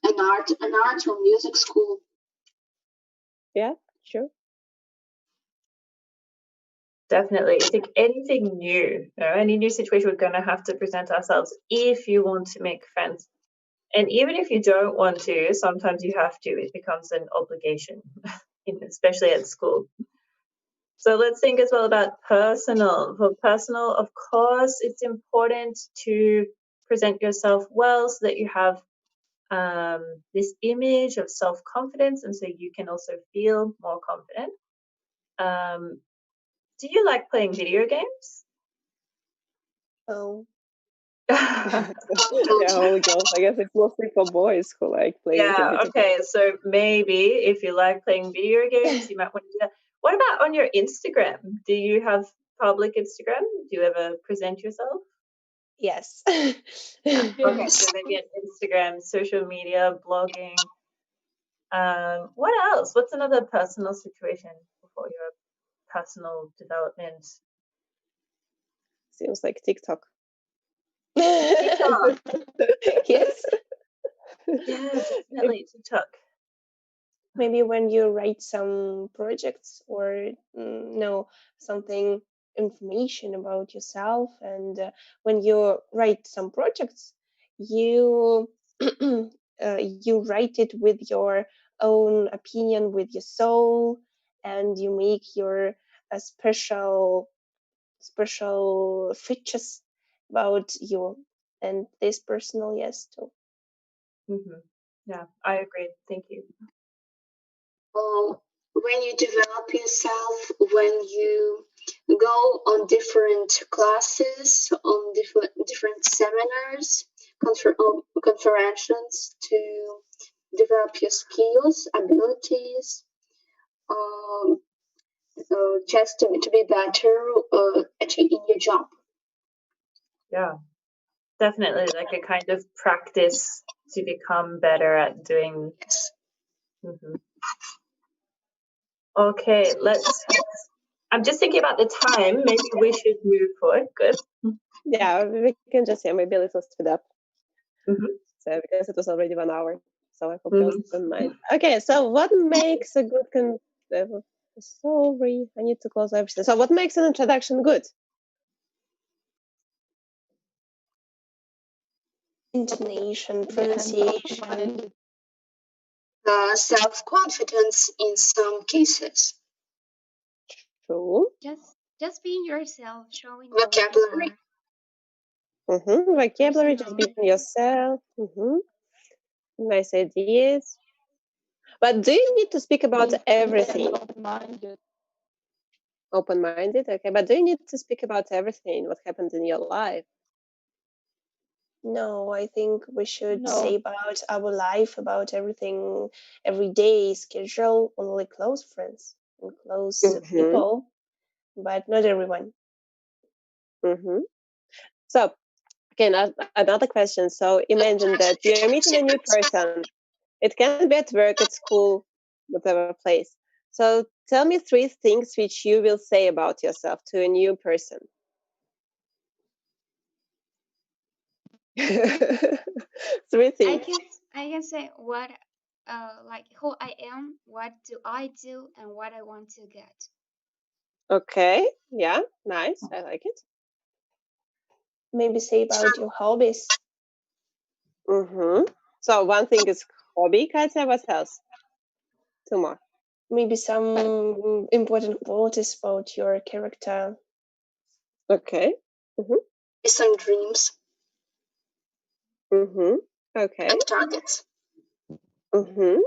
an art or music school. Yeah, sure. Definitely. I think anything new, any new situation, we're going to have to present ourselves if you want to make friends. And even if you don't want to, sometimes you have to. It becomes an obligation, especially at school. So let's think as well about personal. For personal, of course, it's important to present yourself well so that you have this image of self-confidence, and so you can also feel more confident. Do you like playing video games? Oh. Yeah, girls. I guess it's mostly for boys who like playing. Yeah, okay. So maybe if you like playing video games, you might want to do that. What about on your Instagram? Do you have public Instagram? Do you ever present yourself? Yes. Okay, so maybe an Instagram, social media, blogging. What else? What's another personal situation for your personal development? Seems like TikTok. TikTok. Yes. Yeah, definitely TikTok. Maybe when you write some projects or something information about yourself, and when you write some projects, you you write it with your own opinion, with your soul, and you make your special features about you and this personal, yes, too. Yeah, I agree. Thank you. When you develop yourself, when you go on different classes, on different seminars, conferences to develop your skills, abilities, just to be better in your job. Yeah, definitely, like a kind of practice to become better at doing. Okay, I'm just thinking about the time. Maybe we should move forward. Good. Yeah, we can just maybe a little speed up. So because it was already 1 hour, so I hope you don't mind. Okay, so what makes a good sorry, I need to close everything. So what makes an introduction good? Intonation, pronunciation, Self-confidence in some cases. True. Just being yourself, showing Vocabulary. Vocabulary, just being yourself. Nice ideas. But do you need to speak about everything? Open-minded, okay. But do you need to speak about everything, what happens in your life? No, I think we should say about our life, about everything, everyday schedule, only close friends and close people, but not everyone. So, again, another question. So imagine that you're meeting a new person. It can be at work, at school, whatever place. So tell me 3 things which you will say about yourself to a new person. Three I things. can say what like who I am, what do I do, and what I want to get. Okay. Yeah. Nice. I like it. Maybe say about your hobbies. Mm-hmm. So one thing is hobby, Katya. What else? Two more. Maybe some important qualities about your character. Okay. Mm-hmm. Some dreams Mm-hmm. Okay. and targets. Mm-hmm.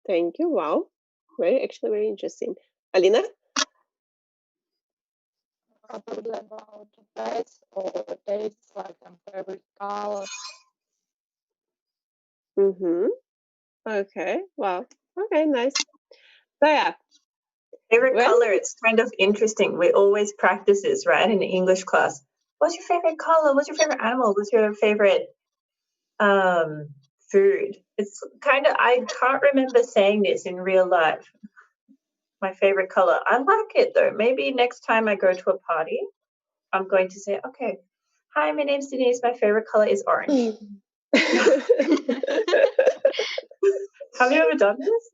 Thank you. Wow. Actually very interesting. Alina? Probably about pets or tastes, like favorite color. Mm-hmm. Okay. Wow. Okay, nice. So yeah. Favorite When color, it's kind of interesting. We always practice this, right, in English class. What's your favorite color? What's your favorite animal? What's your favorite food? It's kind of, I can't remember saying this in real life. My favorite color. I like it though. Maybe next time I go to a party, I'm going to say, okay, hi, my name's Denise. My favorite color is orange. Have you ever done this?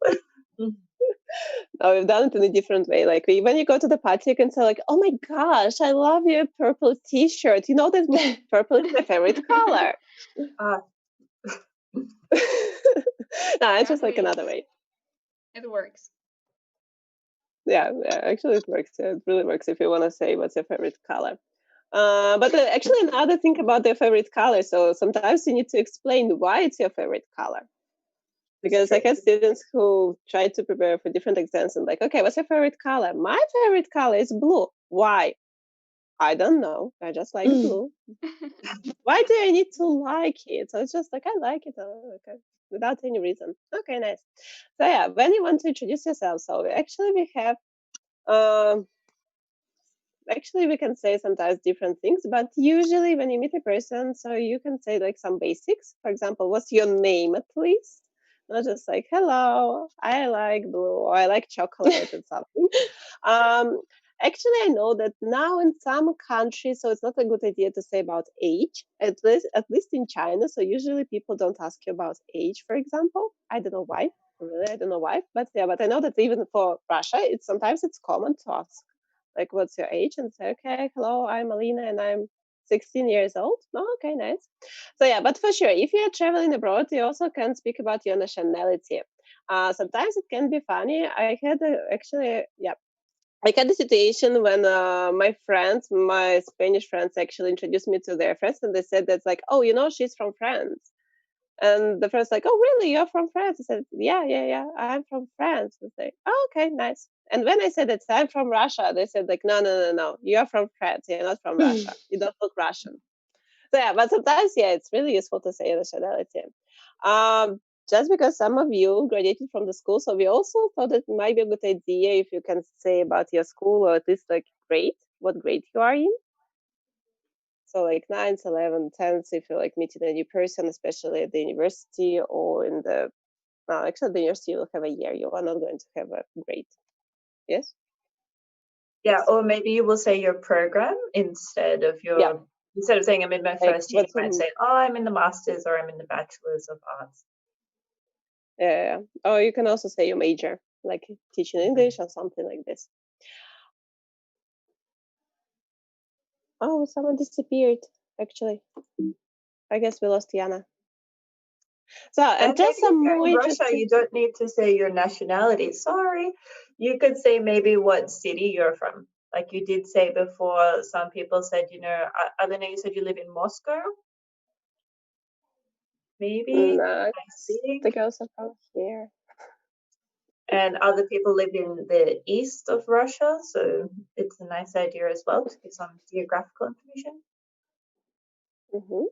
No, we've done it in a different way. Like when you go to the party, you can say like, "Oh my gosh, I love your purple T-shirt. You know that purple is my favorite color." No, it's just like another way. It works. Yeah, actually it works. It really works if you want to say what's your favorite color. But actually another thing about their favorite color. So sometimes you need to explain why it's your favorite color. Because I had students who tried to prepare for different exams and like, okay, what's your favorite color? My favorite color is blue. Why? I don't know. I just like blue. Why do I need to like it? So it's just like, I like it. Okay. Without any reason. Okay, nice. So yeah, when you want to introduce yourself, so actually we have, actually we can say sometimes different things, but usually when you meet a person, so you can say like some basics. For example, what's your name at least? Not just like, hello, I like blue, or I like chocolate and something. Actually, I know that now in some countries, so it's not a good idea to say about age, at least in China. So usually people don't ask you about age, for example. I don't know why. Really, I don't know why. But yeah, but I know that even for Russia, sometimes it's common to ask, like, what's your age? And say, okay, hello, I'm Alina and I'm 16 years old. Oh, okay, nice. So yeah, but for sure, if you're traveling abroad, you also can speak about your nationality. Sometimes it can be funny. I had a situation when my friends, my Spanish friends, actually introduced me to their friends, and they said that's like, oh, she's from France. And the friend's like, oh, really? You're from France? I said, yeah, I'm from France. And they say, oh, okay, nice. And when I said that I'm from Russia, they said like, no, you're from France. You're not from Russia. You don't look Russian. So yeah, but sometimes, it's really useful to say nationality. Just because some of you graduated from the school, so we also thought it might be a good idea if you can say about your school, or at least like grade, what grade you are in. So like 9th, 11th, 10th, if you're like meeting a new person, especially at the university or in the, actually the university will have a year. You are not going to have a grade. Yes? Yeah, or maybe you will say your program instead of your, instead of saying I'm in my first year, you might say, oh, I'm in the master's or I'm in the bachelor's of arts. Yeah. Or you can also say your major, like teaching English or something like this. Oh, someone disappeared, actually. I guess we lost Yana. So, and just some more in Russia, you don't need to say your nationality. Sorry. You could say maybe what city you're from. Like you did say before, some people said, Alena, you said you live in Moscow? Maybe? No, the girls are from here. And other people live in the east of Russia, so it's a nice idea as well to get some geographical information. Mm-hmm.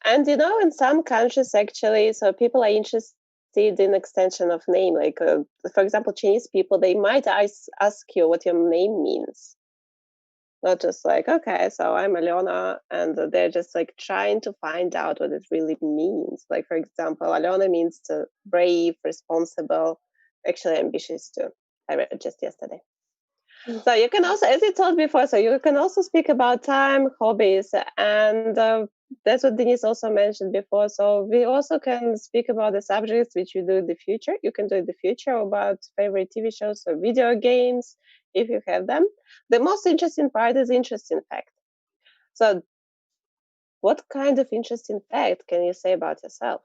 And in some countries actually, so people are interested in extension of name. Like, for example, Chinese people, they might ask you what your name means. Not just like, okay, so I'm Alena, and they're just like trying to find out what it really means. Like, for example, Alena means brave, responsible, actually ambitious too. I read it just yesterday. So you can also, as you told before, so you can also speak about time, hobbies, and that's what Denise also mentioned before. So we also can speak about the subjects which we do in the future. You can do in the future about favorite TV shows or video games if you have them. The most interesting part is interesting fact. So what kind of interesting fact can you say about yourself?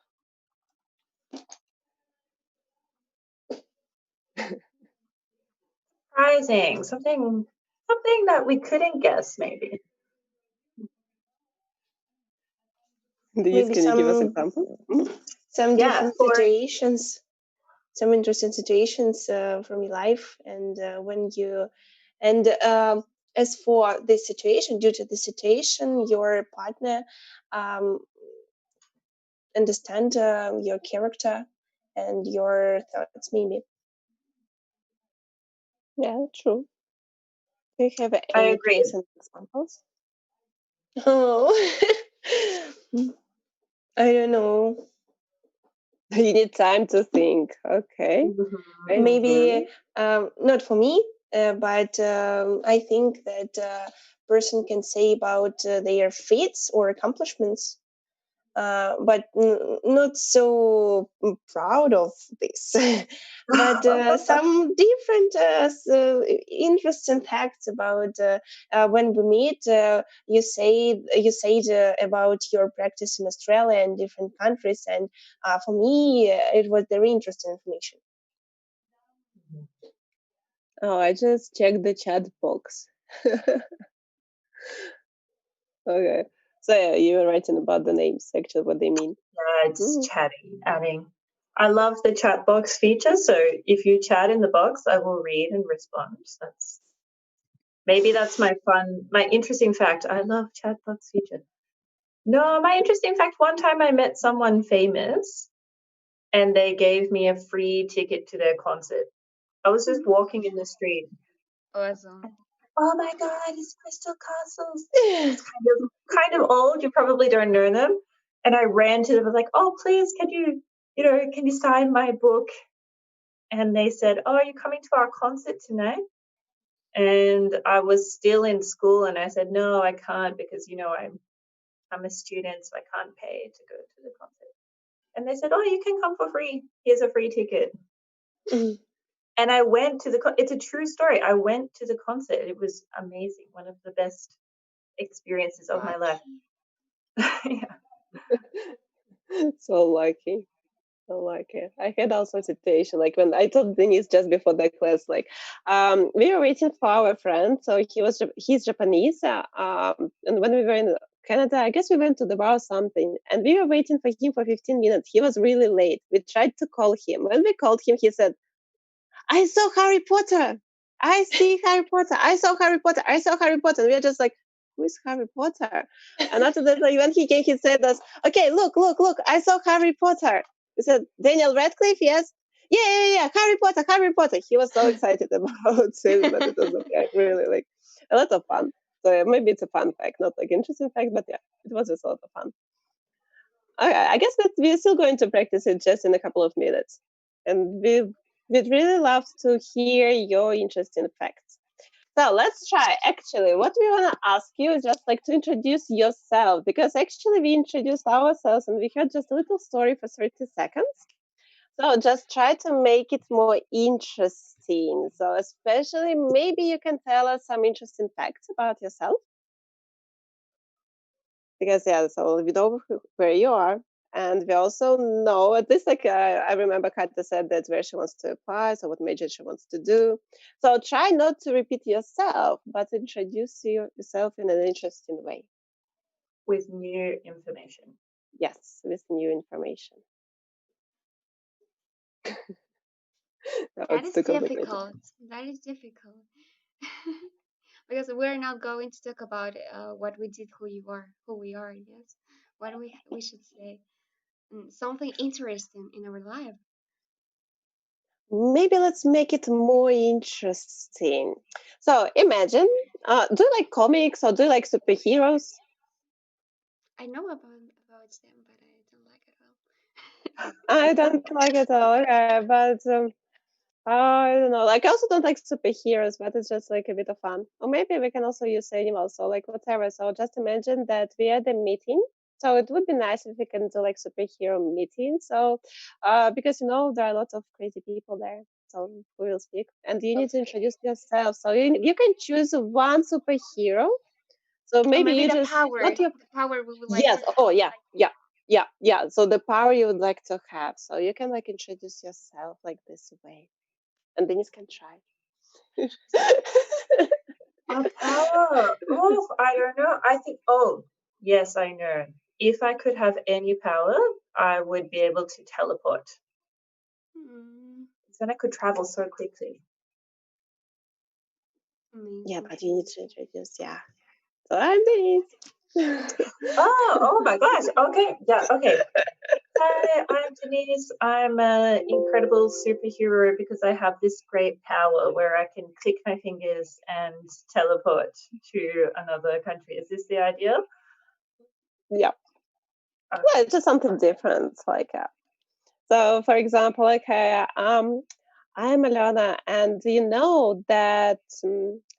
Surprising, something that we couldn't guess, maybe. Denise, Maybe can you give us examples? some Yeah, different situations, some interesting situations from your life, and when you and as for this situation, due to the situation, your partner understand your character and your thoughts, maybe. Yeah, true. Do you have I any agree. recent examples? Oh, I don't know. You need time to think. Okay. Mhm. Maybe not for me, but I think that person can say about their feats or accomplishments, but not so proud of this. But some different interesting facts about when we meet. You said about your practice in Australia and different countries, and for me, it was very interesting information. Oh, I just checked the chat box. Okay. So yeah, you were writing about the names, actually, what they mean. Yeah, just chatting, adding. I love the chat box feature. So if you chat in the box, I will read and respond. That's my interesting fact. I love chat box feature. No, my interesting fact, one time I met someone famous and they gave me a free ticket to their concert. I was just walking in the street. Awesome. Oh my God, it's Crystal Castles. It's kind of old. You probably don't know them. And I ran to them. I was like, oh, please, can you sign my book? And they said, oh, are you coming to our concert tonight? And I was still in school, and I said, no, I can't because I'm a student, so I can't pay to go to the concert. And they said, oh, you can come for free. Here's a free ticket. And I went to it's a true story. I went to the concert. It was amazing. One of the best experiences of my life. Yeah. So lucky. So lucky. I had also a situation like when I told Denise just before the class, like we were waiting for our friend. So he's Japanese. And when we were in Canada, I guess we went to the bar or something, and we were waiting for him for 15 minutes. He was really late. We tried to call him. When we called him, he said, I saw Harry Potter. I see Harry Potter. I saw Harry Potter. I saw Harry Potter. And we are just like, who is Harry Potter? And after that, like, when he came, he said us, okay, look, I saw Harry Potter. We said, Daniel Radcliffe, yes? Yeah, Harry Potter, Harry Potter. He was so excited about it, but it was really like a lot of fun. So maybe it's a fun fact, not like interesting fact, but yeah, it was just a lot of fun. Okay, I guess that we're still going to practice it just in a couple of minutes. And we'd really love to hear your interesting facts. So let's try. Actually, what we want to ask you is just like to introduce yourself, because actually we introduced ourselves and we had just a little story for 30 seconds. So just try to make it more interesting. So especially maybe you can tell us some interesting facts about yourself. Because yeah, so we know where you are. And we also know, at least like I remember Katya said that where she wants to apply, so what major she wants to do. So try not to repeat yourself, but introduce yourself in an interesting way. With new information. Yes, with new information. That is difficult. That is difficult. Because we're not going to talk about what we did, who we are, yes. What we should say. Something interesting in our life. Maybe let's make it more interesting. So imagine, do you like comics or do you like superheroes? I know about them, but I don't like it at all. I don't like it at all, okay, but I don't know. Like I also don't like superheroes, but it's just like a bit of fun. Or maybe we can also use animals, so like whatever. So just imagine that we are at the meeting. So it would be nice if we can do like superhero meetings. So because there are lots of crazy people there. So who will speak? And you need to introduce yourself. So you can choose one superhero. So maybe you the just power, not your the power we would like yes. to have. Oh yeah. So the power you would like to have. So you can like introduce yourself like this way, and Denise can try. A power. Oh, I don't know. I think, oh, yes, I know. If I could have any power, I would be able to teleport. Then I could travel so quickly. Yeah, but you need to introduce, yeah. So I'm Denise. Oh my gosh. Okay. Yeah, okay. Hi, I'm Denise. I'm an incredible superhero because I have this great power where I can click my fingers and teleport to another country. Is this the idea? Yeah. Okay. Yeah, it's just something different. Like, so for example, okay, I'm Alena, and you know that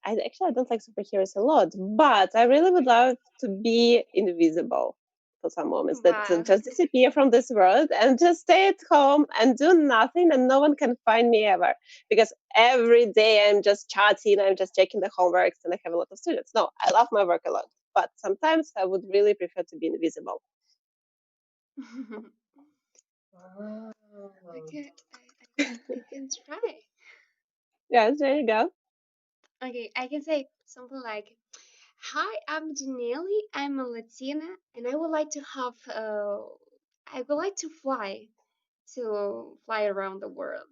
I don't like superheroes a lot, but I really would love to be invisible for some moments, that just disappear from this world and just stay at home and do nothing, and no one can find me ever, because every day I'm just chatting, I'm just checking the homeworks, and I have a lot of students. No, I love my work a lot, but sometimes I would really prefer to be invisible. Okay, I can try. Yes, there you go. Okay, I can say something like, "Hi, I'm Janelle. I'm a Latina, and I would like to have I would like to fly around the world."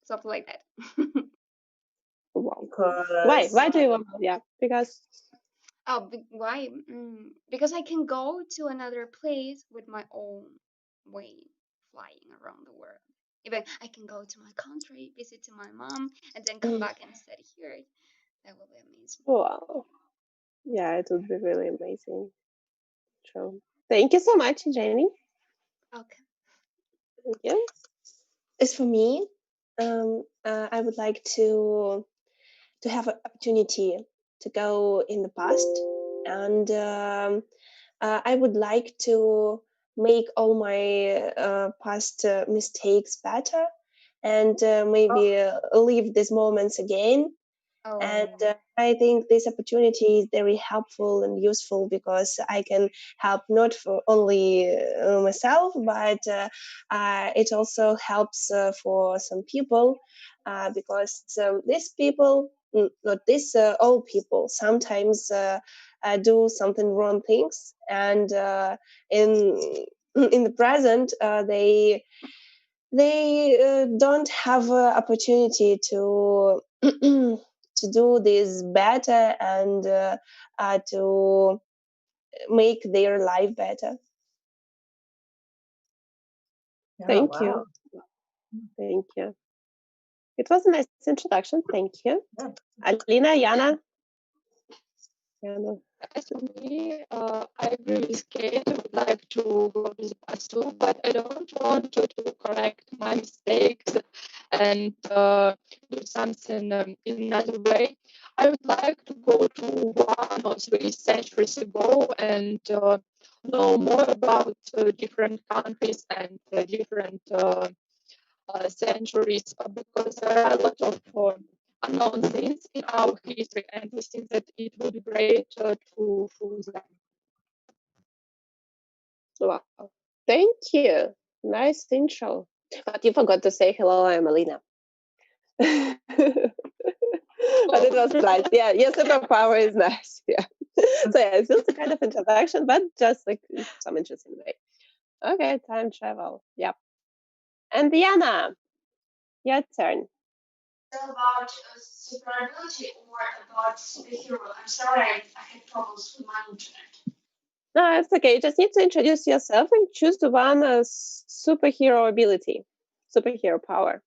Something like that. Wow. Why do you want? Yeah, because. Oh, why? Because I can go to another place with my own way, flying around the world. Even I can go to my country, visit to my mom, and then come back and study here. That will be amazing. Wow. Yeah, it would be really amazing. True. Thank you so much, Jenny. Okay. Thank you. As for me, I would like to have an opportunity to go in the past, and I would like to make all my past mistakes better, and maybe live these moments again. And I think this opportunity is very helpful and useful, because I can help not for only myself, but it also helps for some people, because these people, not these all people, sometimes do something wrong things, and in the present they don't have opportunity to to do this better, and to make their life better. Thank you. Thank you. It was a nice introduction. Thank you. Alina, Yana. As for me, I agree with Kate. I would like to go to the past too, but I don't want to correct my mistakes and do something in another way. I would like to go to 1 or 3 centuries ago and know more about different countries and different centuries, because there are a lot of unknown things in our history, and we think that it would be great to follow them. Wow. Thank you. Nice intro. But you forgot to say hello, I'm Alina. But it was nice. Yeah, your superpower is nice. Yeah. So yeah, it's just a kind of introduction, but just like some interesting way. Okay, time travel. Yep. And Diana, your turn. About superability or about superhero? I'm sorry, I had problems with my internet. No, it's okay. You just need to introduce yourself and choose the one superhero ability, superhero power.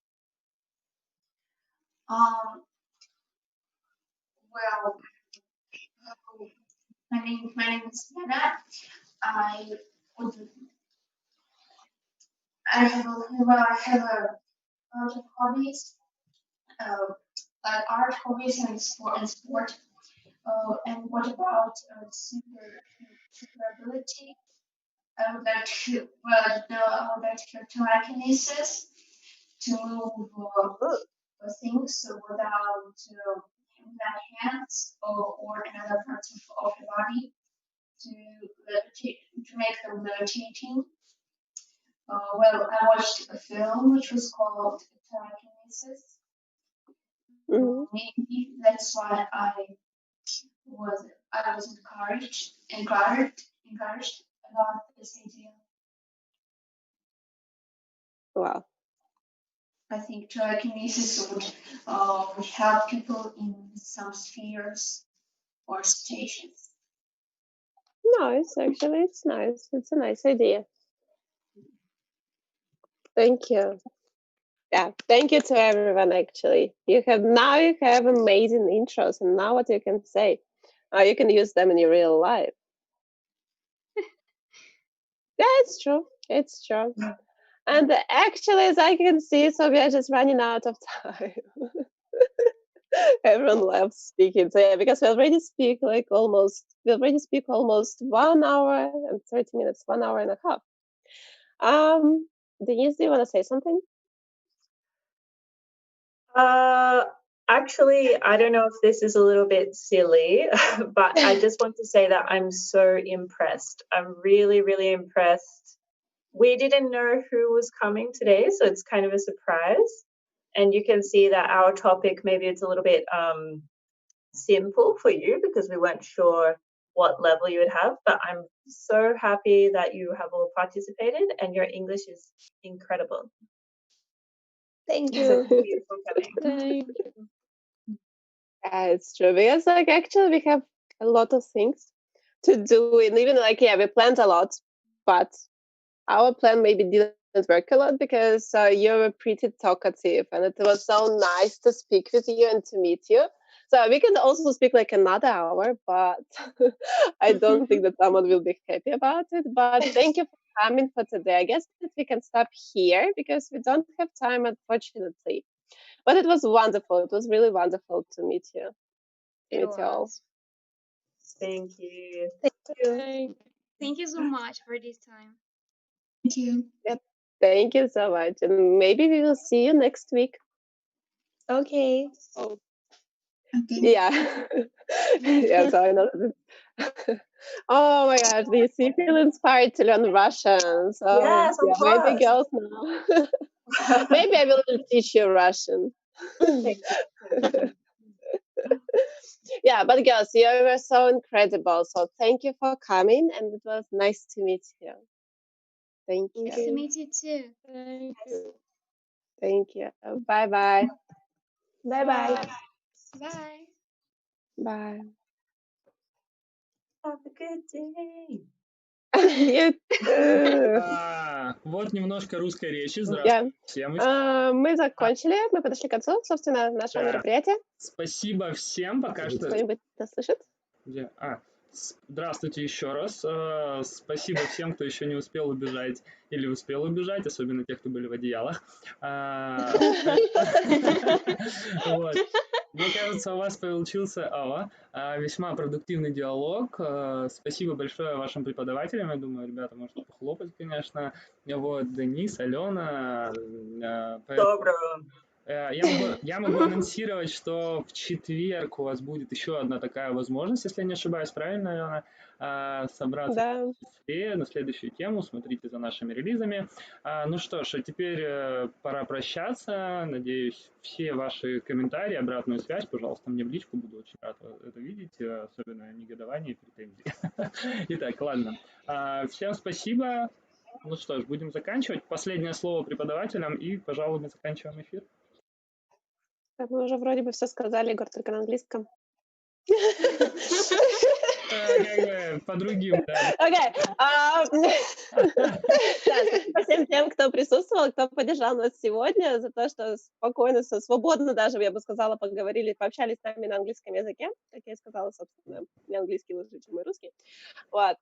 Well, my name is Anna. I have a lot of hobbies, like art hobbies and sport. And what about superability? I would like to, I would like to telekinesis to move things without hands or another parts of the body to make them levitating. I watched a film which was called Telekinesis. Maybe that's why I was encouraged about this idea. Wow. I think telekinesis would help people in some spheres or stations. Nice, actually, it's nice. It's a nice idea. Thank you. Yeah, thank you to everyone, actually. You have amazing intros, and now what you can say. You can use them in your real life. Yeah, it's true. It's true. And actually, as I can see, so we are just running out of time. Everyone loves speaking. So yeah, because we already speak almost 1 hour and 30 minutes, 1 hour and a half. Denise, do you want to say something? Actually, I don't know if this is a little bit silly, but I just want to say that I'm so impressed. I'm really, really impressed. We didn't know who was coming today, so it's kind of a surprise. And you can see that our topic, maybe it's a little bit simple for you because we weren't sure what level you would have, but I'm so happy that you have all participated and your English is incredible. Thank So you. thank you for coming. Thank you. Yeah, it's true. Because actually we have a lot of things to do, and even we planned a lot, but our plan maybe didn't work a lot because you were pretty talkative, and it was so nice to speak with you and to meet you. So we can also speak another hour, but I don't think that someone will be happy about it. But thank you for coming for today. I guess that we can stop here because we don't have time, unfortunately. But it was wonderful. It was really wonderful to meet you. It Meet you all. was. Thank you. Thank you so much for this time. Thank you. Thank you so much. And maybe we will see you next week. Okay. Okay. Yeah. Yeah, so I know. Oh my gosh, do you feel inspired to learn Russian? So Yes, of maybe course. girls now. Maybe I will teach you Russian. Thank you. Yeah, but girls, you were so incredible. So thank you for coming, and it was nice to meet you. Thank you. Nice to meet you too. Thank you. Thank you. Bye-bye. Bye-bye. Bye. Bye. Have a good day. You too. Вот немножко русской речи. Здравствуйте Yeah. всем. Мы закончили, мы подошли к концу, собственно, нашего Да. мероприятия. Спасибо всем. Пока что... Кто-нибудь нас слышит? Здравствуйте еще раз. Спасибо всем, кто еще не успел убежать или успел убежать, особенно тех, кто были в одеялах. Вот. Мне кажется, у вас получился весьма продуктивный диалог. Спасибо большое вашим преподавателям. Я думаю, ребята, можно похлопать, конечно. Вот, Денис, Алена. Доброго. Я могу анонсировать, что в четверг у вас будет еще одна такая возможность, если я не ошибаюсь, правильно, Алена, собраться на следующую тему. Смотрите за нашими релизами. Ну что ж, а теперь пора прощаться. Надеюсь, все ваши комментарии, обратную связь, пожалуйста, мне в личку. Буду очень рад это видеть, особенно негодование и претензии. Итак, ладно. Всем спасибо. Ну что ж, будем заканчивать. Последнее слово преподавателям, и, пожалуй, мы заканчиваем эфир. Мы уже вроде бы все сказали, Егор, только на английском. По другим, да. Окей. Спасибо всем тем, кто присутствовал, кто поддержал нас сегодня, за то, что спокойно, свободно даже, я бы сказала, поговорили, пообщались с нами на английском языке. Как я и сказала, собственно, не английский лучше, чем мой русский. Вот.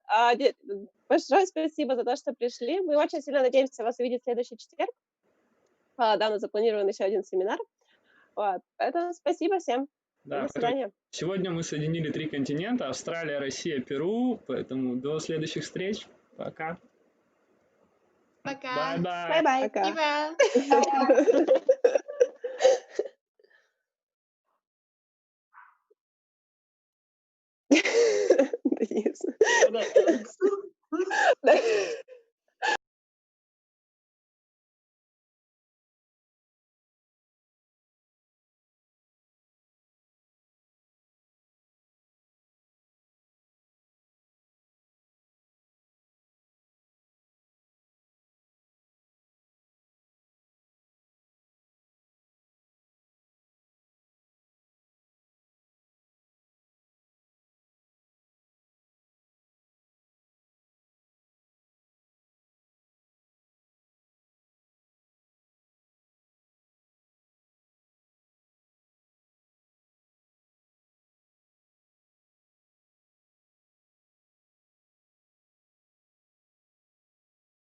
Большое спасибо за то, что пришли. Мы очень сильно надеемся вас увидеть в следующий четверг. Давно запланирован еще один семинар. Вот. Поэтому спасибо всем. Да, До свидания. сегодня мы соединили 3 континента: Австралия, Россия, Перу. Поэтому до следующих встреч. Пока. Пока. Bye-bye. Bye-bye. Пока. Спасибо. Денис. Yes.